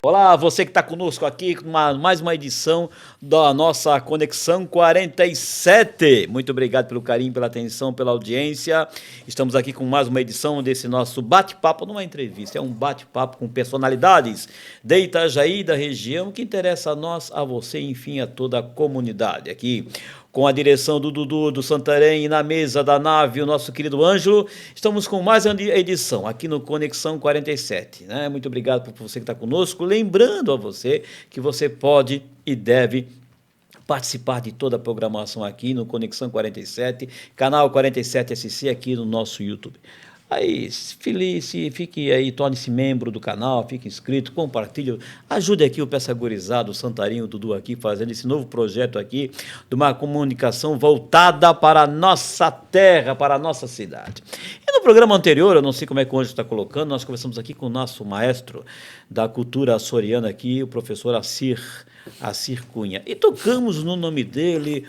Olá, você que está conosco aqui com mais uma edição da nossa Conexão 47. Muito obrigado pelo carinho, pela atenção, pela audiência. Estamos aqui com mais uma edição desse nosso bate-papo, não é entrevista, é um bate-papo com personalidades de Itajaí, da região, que interessa a nós, a você, enfim, a toda a comunidade. Aqui com a direção do Dudu, do Santarém, e na mesa da nave, o nosso querido Ângelo. Estamos com mais uma edição aqui no Conexão 47. Né? Muito obrigado por você que está conosco. Lembrando a você que você pode e deve participar de toda a programação aqui no Conexão 47, canal 47SC aqui no nosso YouTube. Aí, fique aí, torne-se membro do canal, fique inscrito, compartilhe, ajude aqui o Peça Gurizada, o Santarinho, o Dudu aqui, fazendo esse novo projeto aqui, de uma comunicação voltada para a nossa terra, para a nossa cidade. E no programa anterior, eu não sei como é que o Anjo está colocando, nós conversamos aqui com o nosso maestro da cultura açoriana aqui, o professor Assir Cunha. E tocamos no nome dele,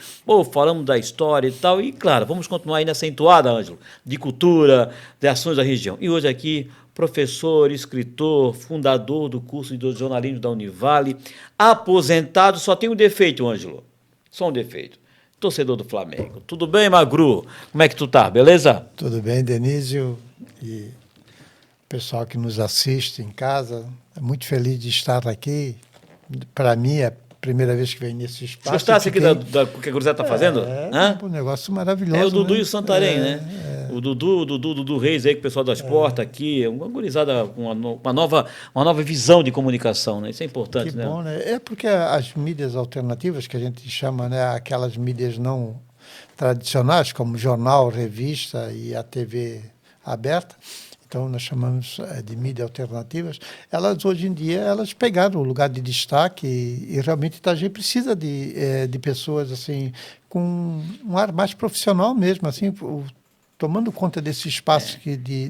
falamos da história e tal, e claro, vamos continuar aí nessa entoada, Ângelo, de cultura, de ações da região. E hoje aqui, professor, escritor, fundador do curso de jornalismo da Univale, aposentado, só tem um defeito, Ângelo, só um defeito. Torcedor do Flamengo. Tudo bem, Magru? Como é que tu tá? Beleza? Tudo bem, Denísio e o pessoal que nos assiste em casa. Muito feliz de estar aqui. Para mim, é a primeira vez que venho nesse espaço. Gostasse aqui que a Gurizada está fazendo? É um negócio maravilhoso. É o Dudu, né? E o Santarém, né? É. O Dudu Reis aí, com o pessoal das portas aqui, uma gurizada com uma nova visão de comunicação, né? Isso é importante, né? Que bom, né? É porque as mídias alternativas, que a gente chama, né, aquelas mídias não tradicionais, como jornal, revista e a TV aberta, então nós chamamos de mídias alternativas, elas hoje em dia elas pegaram o lugar de destaque e realmente Itajaí precisa de pessoas assim com um ar mais profissional mesmo, assim, tomando conta desse espaço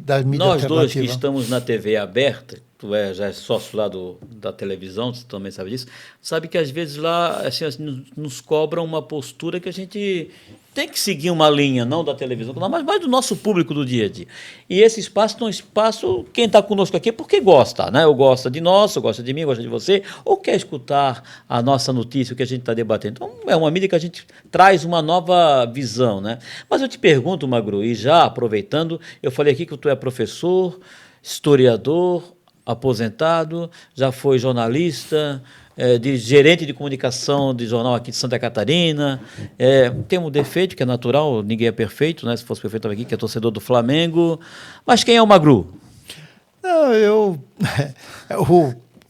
das mídias alternativas. Nós dois que estamos na TV aberta, tu já é sócio lá da televisão, você também sabe disso, sabe que às vezes lá assim, nos cobram uma postura que a gente tem que seguir uma linha, não da televisão, mas mais do nosso público do dia a dia. E esse espaço é um espaço, quem está conosco aqui é porque gosta, né? Ou gosta de nós, ou gosta de mim, gosta de você, ou quer escutar a nossa notícia, o que a gente está debatendo. Então, é uma mídia que a gente traz uma nova visão, né? Mas eu te pergunto, Magru, e já aproveitando, eu falei aqui que tu é professor, historiador, aposentado, já foi jornalista, gerente de comunicação de jornal aqui de Santa Catarina, tem um defeito que é natural, ninguém é perfeito, né? Se fosse perfeito estava aqui, que é torcedor do Flamengo, mas quem é o Magru? Não,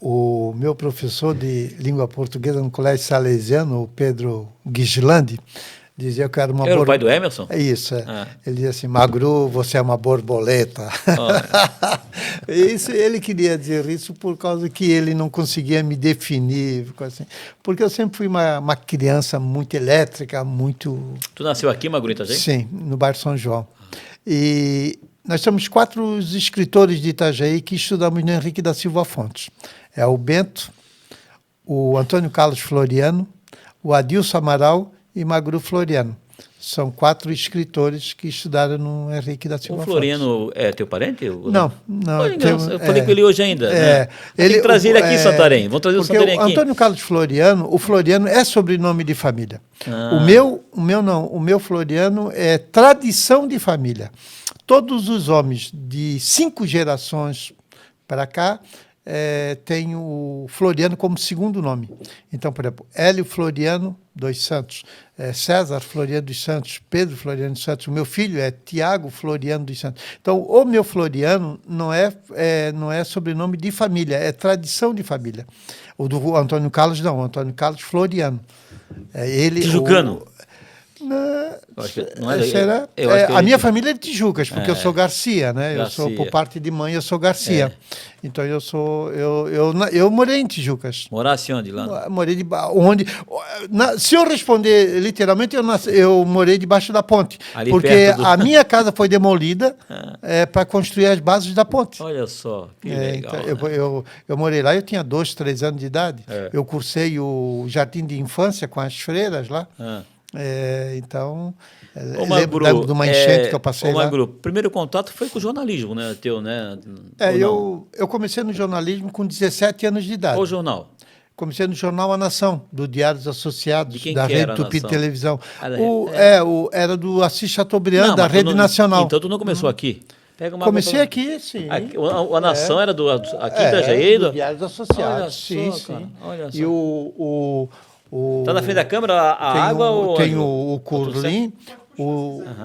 o meu professor de língua portuguesa no Colégio Salesiano, o Pedro Guislandi, dizia que eu era uma o pai do Emerson? É isso, é. Ele dizia assim, Magru, você é uma borboleta. Ele queria dizer isso por causa que ele não conseguia me definir, assim, porque eu sempre fui uma criança muito elétrica, muito... Tu nasceu aqui, Magru, em Itajaí? Sim, no bairro São João. E nós temos 4 escritores de Itajaí que estudamos no Henrique da Silva Fontes. É o Bento, o Antônio Carlos Floriano, o Adilson Amaral e Magru Floriano. São 4 escritores que estudaram no Henrique da Silva Fontes. O Floriano é teu parente? Não. Eu falei com ele hoje ainda. Né? Tem que trazer ele aqui, Santarém. Vamos trazer o Santarém aqui. O Antônio Carlos Floriano, o Floriano é sobrenome de família. O meu Floriano é tradição de família. Todos os homens de 5 gerações para cá tem o Floriano como segundo nome. Então, por exemplo, Hélio Floriano dos Santos, César Floriano dos Santos, Pedro Floriano dos Santos, o meu filho é Tiago Floriano dos Santos. Então, o meu Floriano não é sobrenome de família, é tradição de família. O do Antônio Carlos não, o Antônio Carlos Floriano. Tijucano? A minha família é de Tijucas, porque eu sou Garcia, né? Garcia. Eu sou, por parte de mãe, eu sou Garcia. Então eu morei em Tijucas. Morasse onde lá? Morei se eu responder literalmente, eu morei debaixo da ponte. Ali porque a minha casa foi demolida para construir as bases da ponte. Olha só, que legal. Então, eu morei lá, eu tinha 2, 3 anos de idade. Eu cursei o jardim de infância com as freiras lá. Então, Ô, lembro Magro, de uma enchente que eu passei ô, lá. Magro, primeiro contato foi com o jornalismo, né? Teu, né? Ou não? Eu comecei no jornalismo com 17 anos de Qual idade. jornal? Comecei no jornal A Nação, do Diários De Associados, quem da que era Rede a Tupi de Nação? Televisão. Ah, Era do Assis Chateaubriand, Não, da mas tu Rede não, Nacional. então tu não começou aqui. Pega uma Comecei pra- aqui, sim. Aqui, a Nação era aqui em Itajaí? do Diários Associados, Olha sim, só, cara, sim. olha E só. Tá na frente da câmera a água ou tem Ângelo? o Tá tudo certo? Curlim,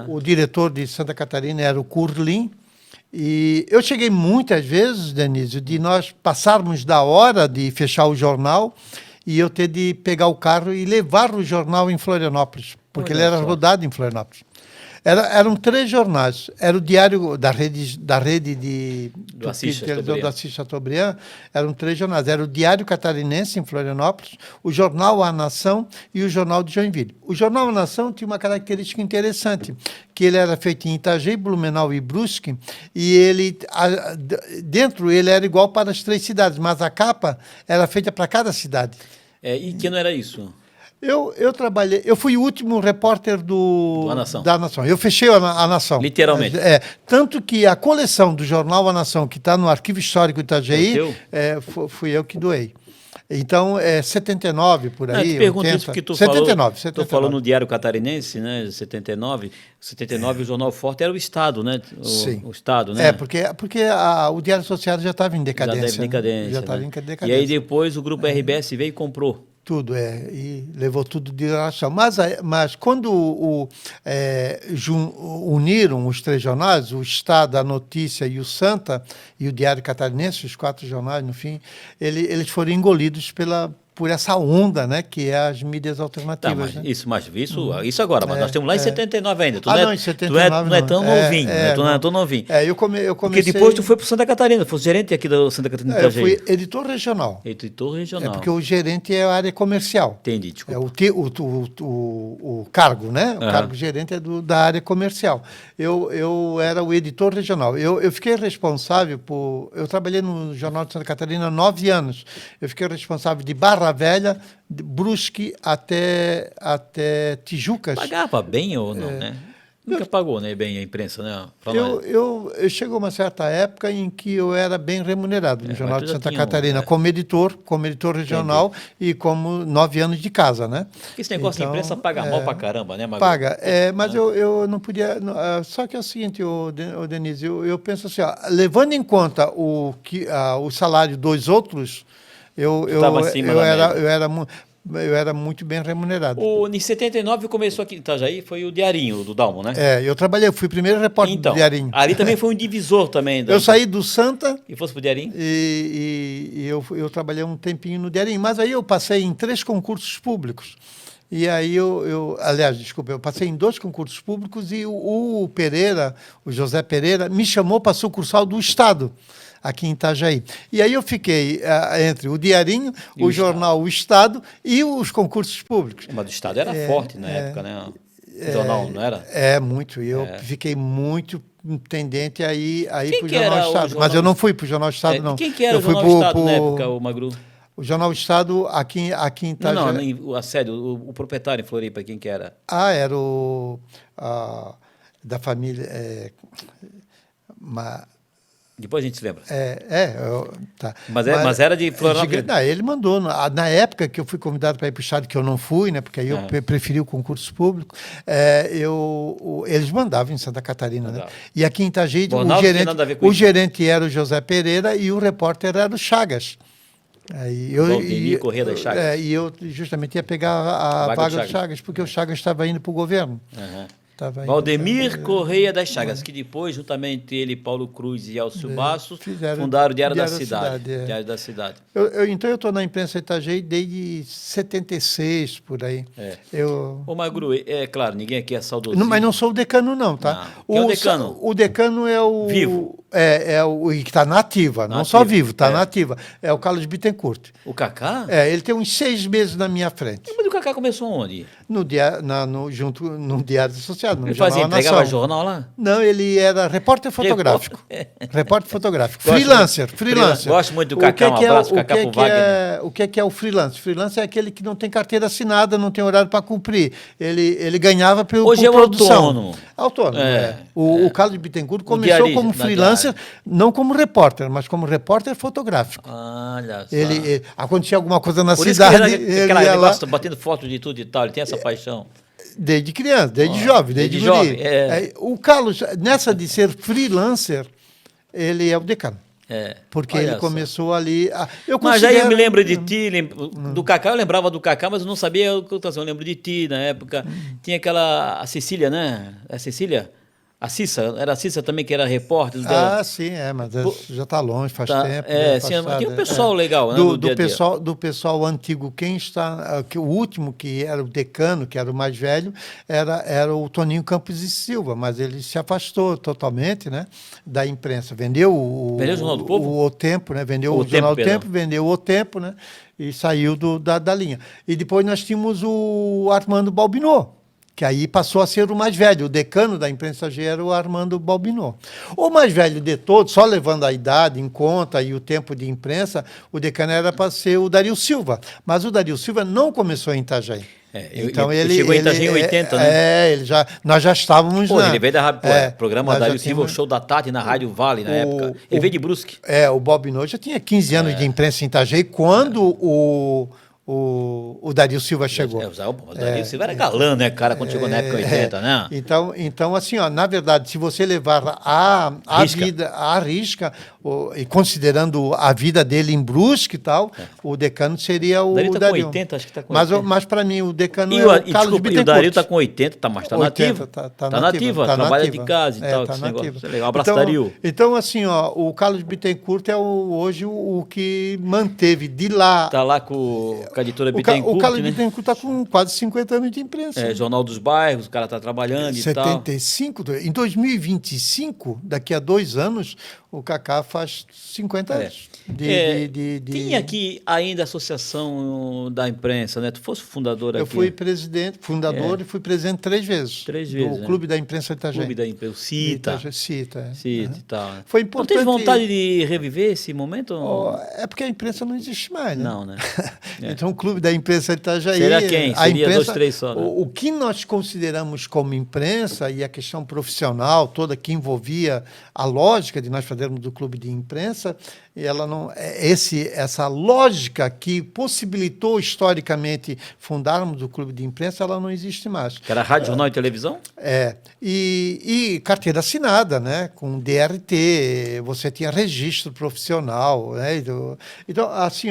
o diretor de Santa Catarina era o Curlim. E eu cheguei muitas vezes, Denise, de nós passarmos da hora de fechar o jornal e eu ter de pegar o carro e levar o jornal em Florianópolis, porque Olha ele era só. rodado em Florianópolis. Eram 3 jornais. Era o diário da rede de Assis de televisão Chateaubriand. do Assis Chateaubriand. Eram 3 jornais. Era o Diário Catarinense, em Florianópolis, o Jornal A Nação e o Jornal de Joinville. O Jornal A Nação tinha uma característica interessante, que ele era feito em Itajaí, Blumenau e Brusque, e dentro ele era igual para as 3 cidades, mas a capa era feita para cada cidade. E que não era isso? Eu trabalhei, eu fui o último repórter Do A Nação. da Nação. Eu fechei a Nação. Literalmente. Tanto que a coleção do jornal A Nação, que está no Arquivo Histórico de Itajaí, É o fui eu que doei. Então, 79, por Não, aí, eu te pergunto 80. isso porque tu 79, falou, tu falou no Diário Catarinense, né, 79. 79 o Jornal Forte era o Estado, né? Sim. O Estado, né? Porque o Diário Associado já estava em Já decadência. teve decadência. Já estava né? em decadência. E aí depois o Grupo RBS veio e comprou. Tudo, e levou tudo de relação. Mas quando uniram os 3 jornais, o Estado, a Notícia e o Santa, e o Diário Catarinense, os 4 jornais, no fim, eles foram engolidos por essa onda, né, que é as mídias Tá, alternativas. mas né? isso agora, mas nós temos lá em 79 ainda. Tu não é, Não, em 79 não é tão novinho, né? Tu não é tão novinho. Eu comecei... Porque depois tu foi para Santa Catarina, fosse gerente aqui da Santa Catarina de Eu Itajaí. fui editor regional. Editor regional. Porque o gerente é a área comercial. Entendi, desculpa. O cargo, né? O cargo gerente é da área comercial. Eu era o editor regional. Eu fiquei responsável eu trabalhei no Jornal de Santa Catarina 9 anos. Eu fiquei responsável de Barra Velha, de Brusque até Tijucas. Pagava bem ou não, né? Nunca pagou, né, bem a imprensa, né? Pra nós. Eu chegou uma certa época em que eu era bem remunerado no Jornal mas tu de já Santa tinha Catarina, como editor regional e como 9 anos de casa, né? Porque esse negócio de imprensa paga mal pra caramba, né, Magro? Paga, mas eu não podia... só que é o seguinte, Denise, eu penso assim, levando em conta o salário dos outros, eu era muito bem remunerado. Em 79 começou aqui em Itajaí, foi o Diarinho, do Dalmo, né? Eu trabalhei, fui primeiro repórter Então, do Diarinho. ali também foi um divisor também. Eu saí do Santa E fosse pro Diarinho? e eu trabalhei um tempinho no Diarinho, mas aí eu passei em 3 concursos públicos. E aí aliás, desculpa, eu passei em 2 concursos públicos e o José Pereira, me chamou para sucursal do Estado, aqui em Itajaí. E aí eu fiquei entre o Diarinho, o jornal O Estado e os concursos públicos. Mas o Estado era forte na época, né? O jornal, não era? Muito. E eu fiquei muito tendente a ir para o que Jornal era o Estado. jornal- Mas eu não fui para o Jornal Estado, não. Quem que era eu o fui Jornal Estado na época, o Magru? O Jornal Estado aqui em Itajaí. Não, a sério, o proprietário em Floripa, quem que era? Era da família... Depois a gente se lembra. Tá. Mas era de Florianópolis? Não, ele mandou. Na época que eu fui convidado para ir para o Estado, que eu não fui, né, porque aí eu preferi o concurso público, eles mandavam em Santa Catarina. Né? E aqui em Itajaí, o gerente era o José Pereira e o repórter era o Chagas. Valdemir Corrêa das Chagas. E eu justamente ia pegar a vaga do Chagas, porque o Chagas estava indo para o governo. Valdemir Corrêa das Chagas, que depois, juntamente ele, Paulo Cruz e Alcio Bastos, fundaram o Diário da Cidade. Diário da Cidade. Então eu estou na imprensa Itajaí desde 76, por aí. Ô Magru, é claro, ninguém aqui é saudoso. Mas não sou o decano, não, tá? Quem é o decano? O decano é o... Vivo. É o que está na ativa, não só vivo, está na ativa. É o Carlos Bittencourt. O Kaká? Ele tem uns 6 meses na minha frente. Mas o Kaká começou onde? No Diário Associado, no Ele Jornal entregava Nação. jornal lá? Não, ele era repórter fotográfico. Repórter fotográfico. Gosto Freelancer. Gosto muito do Kaká, um abraço, Kaká pro Wagner. O que é o freelancer? Freelancer é aquele que não tem carteira assinada, não tem horário para cumprir. Ele ganhava por Hoje é o produção. autônomo. Autônomo, O Carlos Bittencourt começou diarista, como freelancer, não como repórter, mas como repórter fotográfico. Olha só. Acontecia alguma coisa na Por isso cidade, que ele aquela ia lá. negócio, batendo foto de tudo e tal, ele tem essa paixão. Desde criança, desde jovem, desde guri. jovem. O Carlos, nessa de ser freelancer, ele é o decano. Porque Olha ele só. começou ali. Mas aí eu me lembro de ti, do Kaká, eu lembrava do Kaká, mas eu não sabia o que eu lembro de ti na época. Tinha aquela, a Cecília, né? A Cecília? A Cissa, era a Cissa também que era repórter dela. Sim, mas já está longe, faz tempo. Sim, mas tinha um pessoal legal, né? Do pessoal antigo, o último que era o decano, que era o mais velho, era o Toninho Campos e Silva, mas ele se afastou totalmente, né, da imprensa. Vendeu o Jornal do Povo? O Tempo, né? Vendeu o Jornal do Tempo, vendeu o Tempo, né? E saiu da linha. E depois nós tínhamos o Armando Balbinot, que aí passou a ser o mais velho. O decano da imprensa era o Armando Balbinot. O mais velho de todos, só levando a idade em conta e o tempo de imprensa, o decano era para ser o Dario Silva. Mas o Dario Silva não começou em Itajaí. Então ele chegou em Itajaí em 80, né? Nós já estávamos lá. Ele veio da rádio, programa Dario Silva, o Show da Tarde na Rádio Vale, na época. Ele veio de Brusque. O Balbinot já tinha 15 anos de imprensa em Itajaí quando o Dario Silva chegou. O Dario Silva era galã, né, cara, quando chegou na época 80, né? Então, assim, na verdade, se você levar a vida à risca, e considerando a vida dele em Brusque e tal, o decano seria o Dario. Dario. Com 80, acho que está com 80. Mas para mim, o decano é o Carlos Bittencourt. E o Dario está com 80, mas está nativo. Está nativo, trabalha de casa e tal. Tá negócio. Legal. Um abraço, Dario. Então, assim, o Carlos Bittencourt é hoje o que manteve de lá. Está lá com a editora Bittencourt. O Carlos Bittencourt está com quase 50 anos de imprensa. Jornal dos Bairros, o cara está trabalhando e tal. 75. Em 2025, daqui a 2 anos, o Kaká faz 50 anos. Tinha aqui ainda a Associação da Imprensa, né? Tu fosse fundador aqui. Eu fui fundador e fui presidente 3 vezes. 3 vezes. Do Clube da Imprensa de Itajaí. Clube da Imprensa, CITA. CITA e tal. Foi importante. Não tens vontade de reviver esse momento? É porque a imprensa não existe mais, né? Não, né? Então, o Clube da Imprensa de Itajaí... Será quem? Seria 2, 3 só, né? O que nós consideramos como imprensa e a questão profissional toda que envolvia a lógica de nós fazermos do Clube de Imprensa, ela não essa lógica que possibilitou historicamente fundarmos o Clube de Imprensa, ela não existe mais. Que era rádio, jornal e televisão? E carteira assinada, né? Com DRT, você tinha registro profissional, né? Então, assim,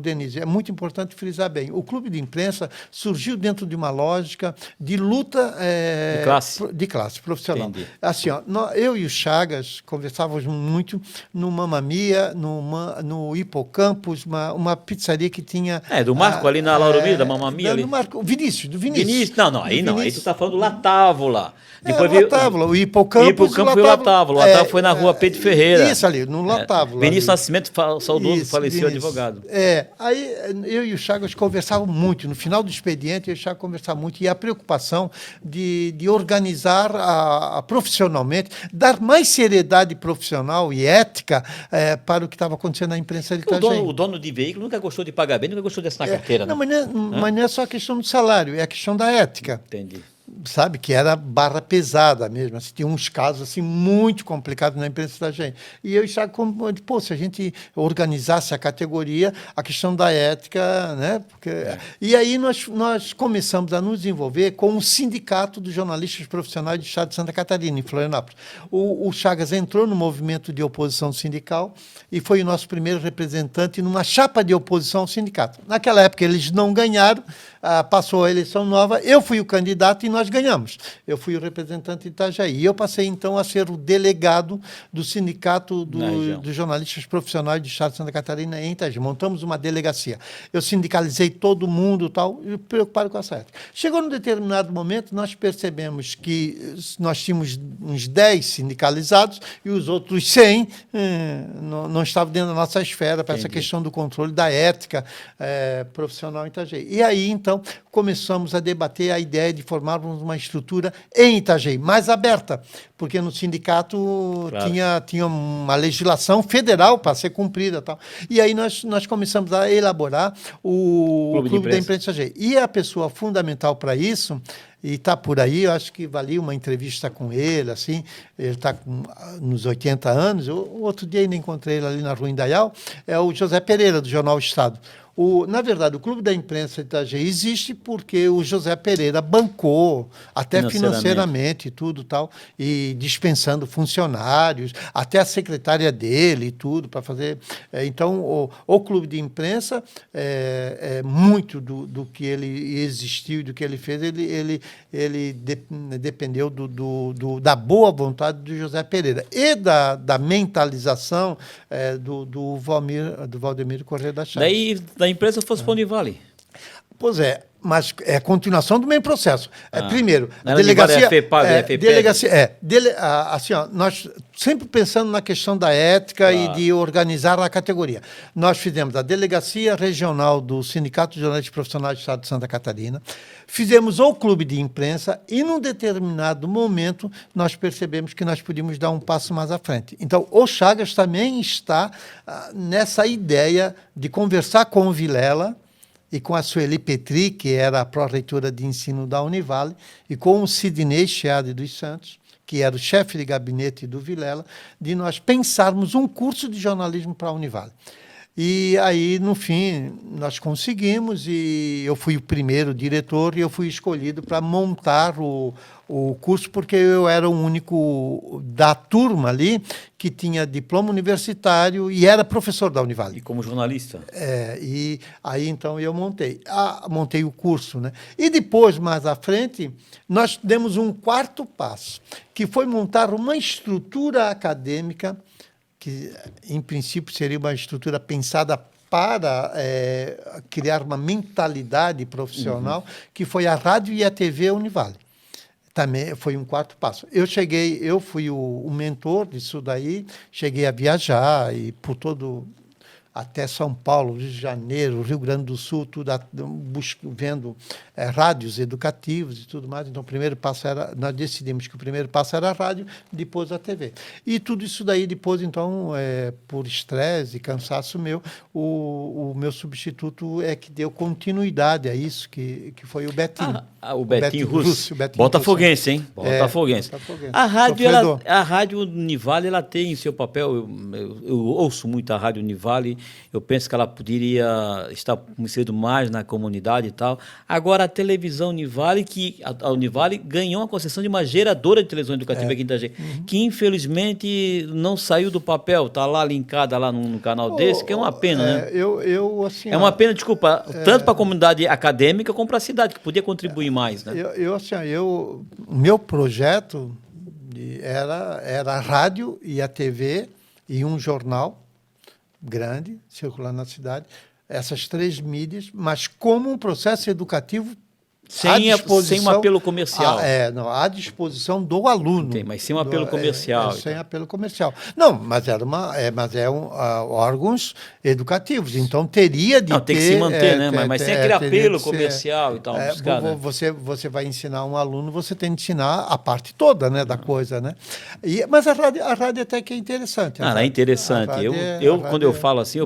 Denise, é muito importante frisar bem, o Clube de Imprensa surgiu dentro de uma lógica de luta de classe profissional. Entendi. Assim, eu e o Chagas conversávamos muito no Mamma Mia, no Hipocampus, uma pizzaria que tinha... do Marco ali na Lauro Miller, da Mamma Mia ali. Do Marco, do Vinícius. Não, aí não, aí tu tá falando do Latávola. Depois o Latávola, o Hipocampus e o Latávola. O Latávola foi na rua Pedro Ferreira. Isso ali, no Latávola. Vinícius Nascimento, saudoso, faleceu advogado. Aí eu e o Chagas conversavam muito, no final do expediente eu e o Chagas conversavam muito, e a preocupação de organizar profissionalmente, dar mais seriedade profissional e ética para o que estava acontecendo na imprensa de Itajaí. O dono de veículo nunca gostou de pagar bem, nunca gostou de assinar carteira. Não, mas não é só a questão do salário, é a questão da ética. Entendi. Sabe, que era barra pesada mesmo. Assim, tinha uns casos assim, muito complicados na imprensa da gente. E eu já, se a gente organizasse a categoria, a questão da ética, né? E aí nós começamos a nos envolver com o Sindicato dos Jornalistas Profissionais do Estado de Santa Catarina, em Florianópolis. O Chagas entrou no movimento de oposição sindical e foi o nosso primeiro representante numa chapa de oposição ao sindicato. Naquela época eles não ganharam, passou a eleição nova, eu fui o candidato e nós ganhamos. Eu fui o representante de Itajaí. E eu passei, então, a ser o delegado do Sindicato dos Jornalistas Profissionais do Estado de Santa Catarina em Itajaí. Montamos uma delegacia. Eu sindicalizei todo mundo, tal, e preocupado com essa ética. Chegou num determinado momento, nós percebemos que nós tínhamos uns 10 sindicalizados e os outros 100 não estavam dentro da nossa esfera para essa questão do controle da ética profissional em Itajaí. E aí, então, começamos a debater a ideia de formarmos uma estrutura em Itajaí, mais aberta, porque no sindicato tinha uma legislação federal para ser cumprida. Tal. E aí nós começamos a elaborar o Clube da Imprensa Itajaí. E a pessoa fundamental para isso, e está por aí, eu acho que valia uma entrevista com ele, assim, ele está nos 80 anos, outro dia ainda encontrei ele ali na Rua Indaial, é o José Pereira, do Jornal Estado. Na verdade, o Clube da Imprensa de Itajaí existe porque o José Pereira bancou, até financeiramente e tudo tal, e dispensando funcionários, até a secretária dele e tudo, para fazer... Então, o Clube de Imprensa, muito do que ele existiu e do que ele fez, ele dependeu da boa vontade do José Pereira e da mentalização do Valdemiro Corrêa da Chaves. Daí, da imprensa fosse para o Univale. Pois é, mas é continuação do mesmo processo. Primeiro, a delegacia... assim, ó, nós sempre pensando na questão da ética e de organizar a categoria. Nós fizemos a Delegacia Regional do Sindicato de Jornalistas Profissionais do Estado de Santa Catarina, fizemos o Clube de Imprensa e, num determinado momento, nós percebemos que nós podíamos dar um passo mais à frente. Então, o Chagas também está nessa ideia de conversar com o Vilela e com a Sueli Petri, que era a pró-reitora de ensino da Univale, e com o Sidney Chiade dos Santos, que era o chefe de gabinete do Vilela, de nós pensarmos um curso de jornalismo para a Univale. E aí, no fim, nós conseguimos e eu fui o primeiro diretor e eu fui escolhido para montar o curso, porque eu era o único da turma ali que tinha diploma universitário e era professor da Univale. E como jornalista? E aí, então, eu montei o curso, né? E depois, mais à frente, nós demos um quarto passo, que foi montar uma estrutura acadêmica que, em princípio, seria uma estrutura pensada para criar uma mentalidade profissional, que foi a rádio e a TV Univale. Também foi um quarto passo. Eu fui o mentor disso daí, cheguei a viajar e por até São Paulo, Rio de Janeiro, Rio Grande do Sul, tudo vendo rádios educativos e tudo mais. Então, o primeiro passo nós decidimos que o primeiro passo era a rádio, depois a TV. E tudo isso daí, depois, então, por estresse e cansaço meu, o meu substituto é que deu continuidade a isso, que foi o Betinho. O Betinho Russo. Botafoguense, hein? Botafoguense. A rádio Univale, ela tem seu papel, eu ouço muito a rádio Univale, eu penso que ela poderia estar inserido mais na comunidade e tal. Agora, a televisão Univale, a Univale ganhou a concessão de uma geradora de televisão educativa aqui em Itajaí, que infelizmente não saiu do papel, está lá linkada lá num canal desse, que é uma pena, né? Assim, é uma pena, desculpa, tanto para a comunidade acadêmica como para a cidade, que podia contribuir mais, né? O meu projeto era a rádio e a TV e um jornal grande, circulando na cidade, essas 3 mídias, mas como um processo educativo sem um apelo comercial. À disposição do aluno. Mas sem um apelo comercial. Sem apelo comercial. Não, mas órgãos educativos, então teria de ter... tem que se manter, né? Mas sem aquele apelo comercial e tal. Você vai ensinar um aluno, você tem que ensinar a parte toda, né, da coisa, né? Mas a rádio até que é interessante. É interessante. Quando eu falo assim,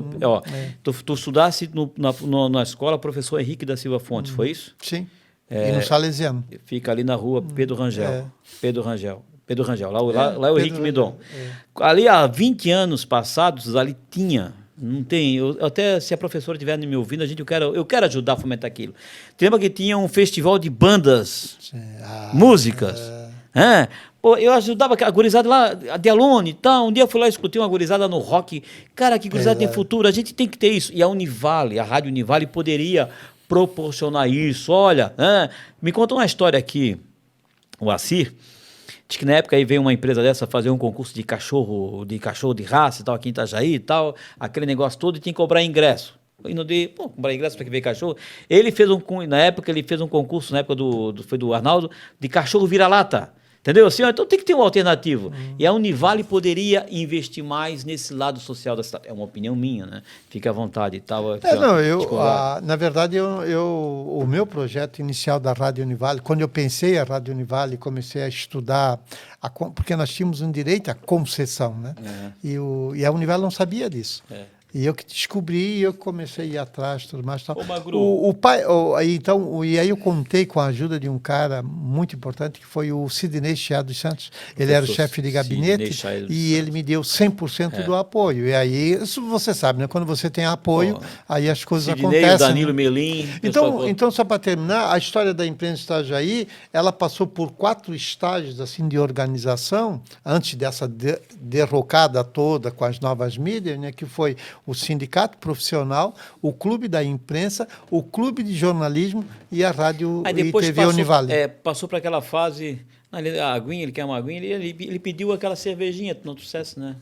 tu estudasse na escola professor Henrique da Silva Fontes, foi isso? Sim. E no Salesiano. Fica ali na rua Pedro Rangel. Pedro Rangel. Lá é o Henrique Midon. Ali há 20 anos passados, ali tinha... Não tem... até se a professora estiver me ouvindo, eu quero ajudar a fomentar aquilo. Você lembra que tinha um festival de bandas, músicas? Eu ajudava a gurizada lá, a Delone e tal. Um dia eu fui lá e escutei uma gurizada no rock. Cara, que gurizada tem futuro. A gente tem que ter isso. E a Univale, a Rádio Univale poderia proporcionar isso. Olha, me conta uma história aqui. o Assir, diz que na época aí veio uma empresa dessa fazer um concurso de cachorro de raça e tal, aqui em Itajaí e tal, aquele negócio todo, e tinha que cobrar ingresso. E não dei, pô, comprar ingresso para que veio cachorro. Na época, ele fez um concurso, na época foi do Arnaldo, de cachorro vira-lata. Entendeu? Assim, ó, então tem que ter uma alternativa. E a Univale poderia investir mais nesse lado social da cidade. É uma opinião minha, né? Fique à vontade e tal. Aqui, Na verdade, o meu projeto inicial da Rádio Univale, quando eu pensei a Rádio Univale, comecei a estudar, porque nós tínhamos um direito à concessão, né? E a Univale não sabia disso. E eu que descobri, eu comecei a ir atrás, tudo mais. Tal. Ô, Magru. E aí eu contei com a ajuda de um cara muito importante, que foi o Sidney Chiá dos Santos. Ele era o chefe de gabinete e ele me deu 100% do apoio. E aí, isso você sabe, né? Quando você tem apoio, aí as coisas acontecem. Danilo Melim. Então, só para terminar, a história da imprensa Itajaí, ela passou por 4 estágios assim, de organização, antes dessa derrocada toda com as novas mídias, né? Que foi o sindicato profissional, o clube da imprensa, o clube de jornalismo e a rádio e TV Univale. Passou para aquela fase, a aguinha, ele quer uma aguinha, ele pediu aquela cervejinha, não trouxesse, né?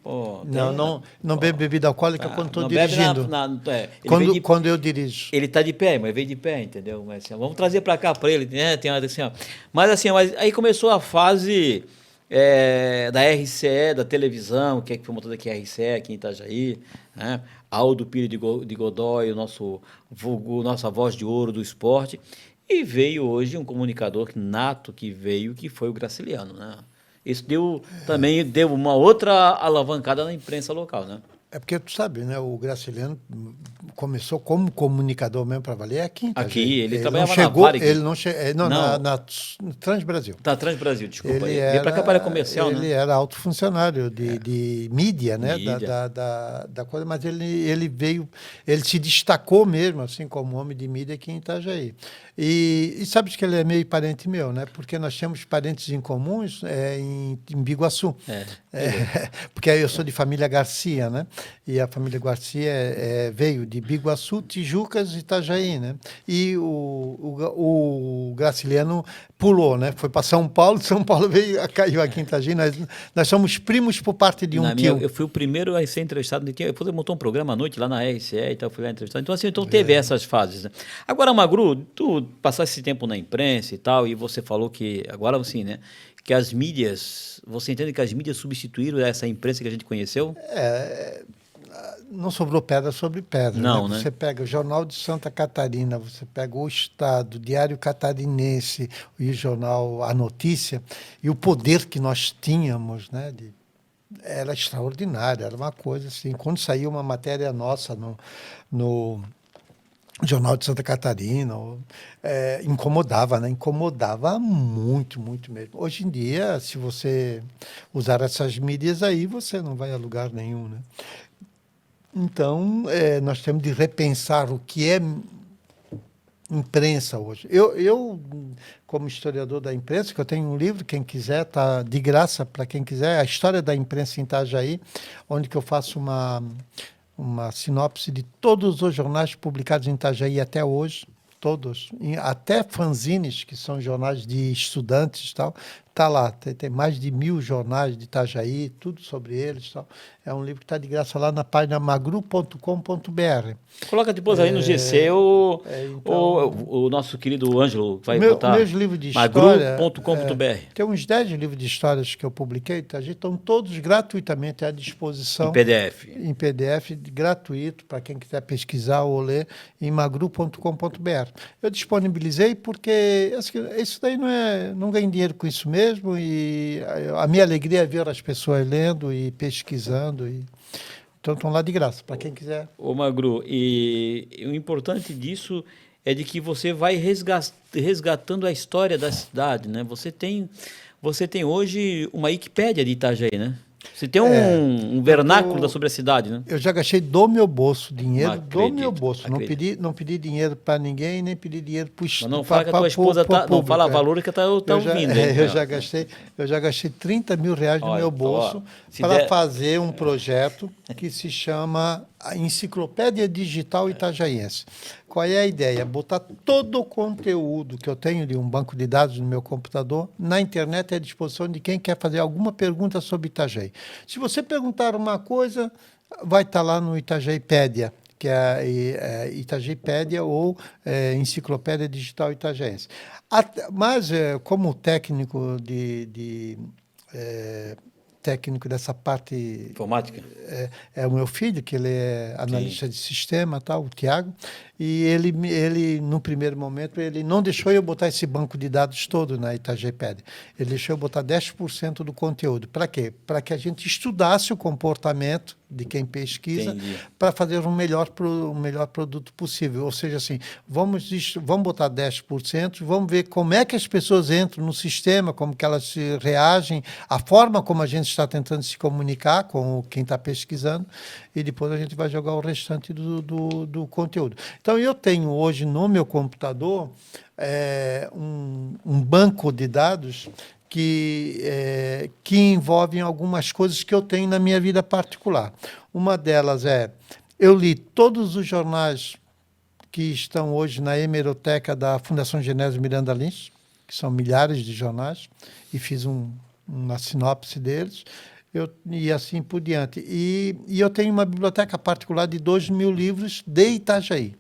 Pô, não bebe bebida alcoólica quando estou dirigindo. Quando eu dirijo. Ele está de pé, mas veio de pé, entendeu? Mas, assim, vamos trazer para cá para ele, né? Tem assim, ó. Mas aí começou a fase da RCE, da televisão, que foi montada aqui a RCE, aqui em Itajaí, né? Aldo Pires de Godoy, nossa voz de ouro do esporte. E veio hoje um comunicador nato que foi o Graciliano, né? Isso também deu uma outra alavancada na imprensa local, né? É porque tu sabe, né? O Graciliano começou como comunicador mesmo para valer aqui. Aqui, ele trabalhava na Varig. Ele não chegou, na Transbrasil. Tá, Transbrasil, desculpa. Ele veio para cá para comercial, né? Ele era alto funcionário de mídia, né? Mídia. Da coisa, mas ele se destacou mesmo, assim, como homem de mídia aqui em Itajaí. E sabes que ele é meio parente meu, né? Porque nós temos parentes em comuns em Biguaçu. Porque eu sou de família Garcia, né? E a família Garcia veio de Biguaçu, Tijucas e Itajaí, né? E o Graciliano pulou, né? Foi para São Paulo, São Paulo caiu aqui em Itajaí. Nós somos primos por parte de um tio. Eu fui o primeiro a ser entrevistado. Depois eu montou um programa à noite lá na RCE e tal, fui lá entrevistado. Então, assim, teve essas fases, né? Agora, Magru, tu passaste esse tempo na imprensa e tal, e você falou que, agora assim, né? Que as mídias, você entende que as mídias substituíram essa imprensa que a gente conheceu? Não sobrou pedra sobre pedra. Não, né? Você pega o Jornal de Santa Catarina, você pega o Estado, o Diário Catarinense e o jornal A Notícia, e o poder que nós tínhamos, né, era extraordinário, era uma coisa assim. Quando saiu uma matéria nossa no Jornal de Santa Catarina, incomodava, né? Incomodava muito, muito mesmo. Hoje em dia, se você usar essas mídias aí, você não vai a lugar nenhum, né? Então, nós temos de repensar o que é imprensa hoje. Eu, como historiador da imprensa, que eu tenho um livro, quem quiser, está de graça para quem quiser, A História da Imprensa em Itajaí, onde que eu faço uma sinopse de todos os jornais publicados em Itajaí até hoje, todos, até fanzines, que são jornais de estudantes e tal, está lá, tem mais de 1000 jornais de Itajaí, tudo sobre eles e tal. É um livro que está de graça lá na página magru.com.br. Coloca depois aí no GC o nosso querido Ângelo vai botar. Meus livros de história. magru.com.br. Tem uns 10 livros de histórias que eu publiquei, Itajaí, estão todos gratuitamente à disposição. Em PDF. Em PDF, gratuito, para quem quiser pesquisar ou ler, em magru.com.br. Eu disponibilizei porque isso daí não ganho dinheiro com isso mesmo, e a minha alegria é ver as pessoas lendo e pesquisando. Então estão lá de graça, para quem quiser. Ô Magru, e o importante disso é de que você vai resgatando a história da cidade, né? Você tem hoje uma Wikipédia de Itajaí, né? Você tem um vernáculo sobre a cidade, né? Eu já gastei do meu bolso, dinheiro do meu bolso. Não pedi dinheiro para ninguém, nem pedi dinheiro para o Estado. Mas não fala que a tua esposa não fala valor que está ouvindo. Eu já gastei 30 mil reais do meu bolso para fazer um projeto que se chama a Enciclopédia Digital Itajaiense. Qual é a ideia? Botar todo o conteúdo que eu tenho de um banco de dados no meu computador na internet à disposição de quem quer fazer alguma pergunta sobre Itajaí. Se você perguntar uma coisa, vai estar lá no Itajaipédia, que é a Itajaipédia ou Enciclopédia Digital Itajaiense. Mas, como técnico técnico dessa parte... Informática? É o meu filho, que ele é analista de sistema, tal, o Tiago, e ele, no primeiro momento, ele não deixou eu botar esse banco de dados todo na Itajaipédia. Ele deixou eu botar 10% do conteúdo. Para quê? Para que a gente estudasse o comportamento de quem pesquisa, para fazer o melhor produto possível. Ou seja, assim, vamos botar 10%, vamos ver como é que as pessoas entram no sistema, como que elas se reagem, a forma como a gente está tentando se comunicar com quem está pesquisando, e depois a gente vai jogar o restante do conteúdo. Então, eu tenho hoje no meu computador um banco de dados que envolvem algumas coisas que eu tenho na minha vida particular. Uma delas eu li todos os jornais que estão hoje na hemeroteca da Fundação Genésio Miranda Lins, que são milhares de jornais, e fiz uma sinopse deles, e assim por diante. E eu tenho uma biblioteca particular de 2.000 livros de Itajaí.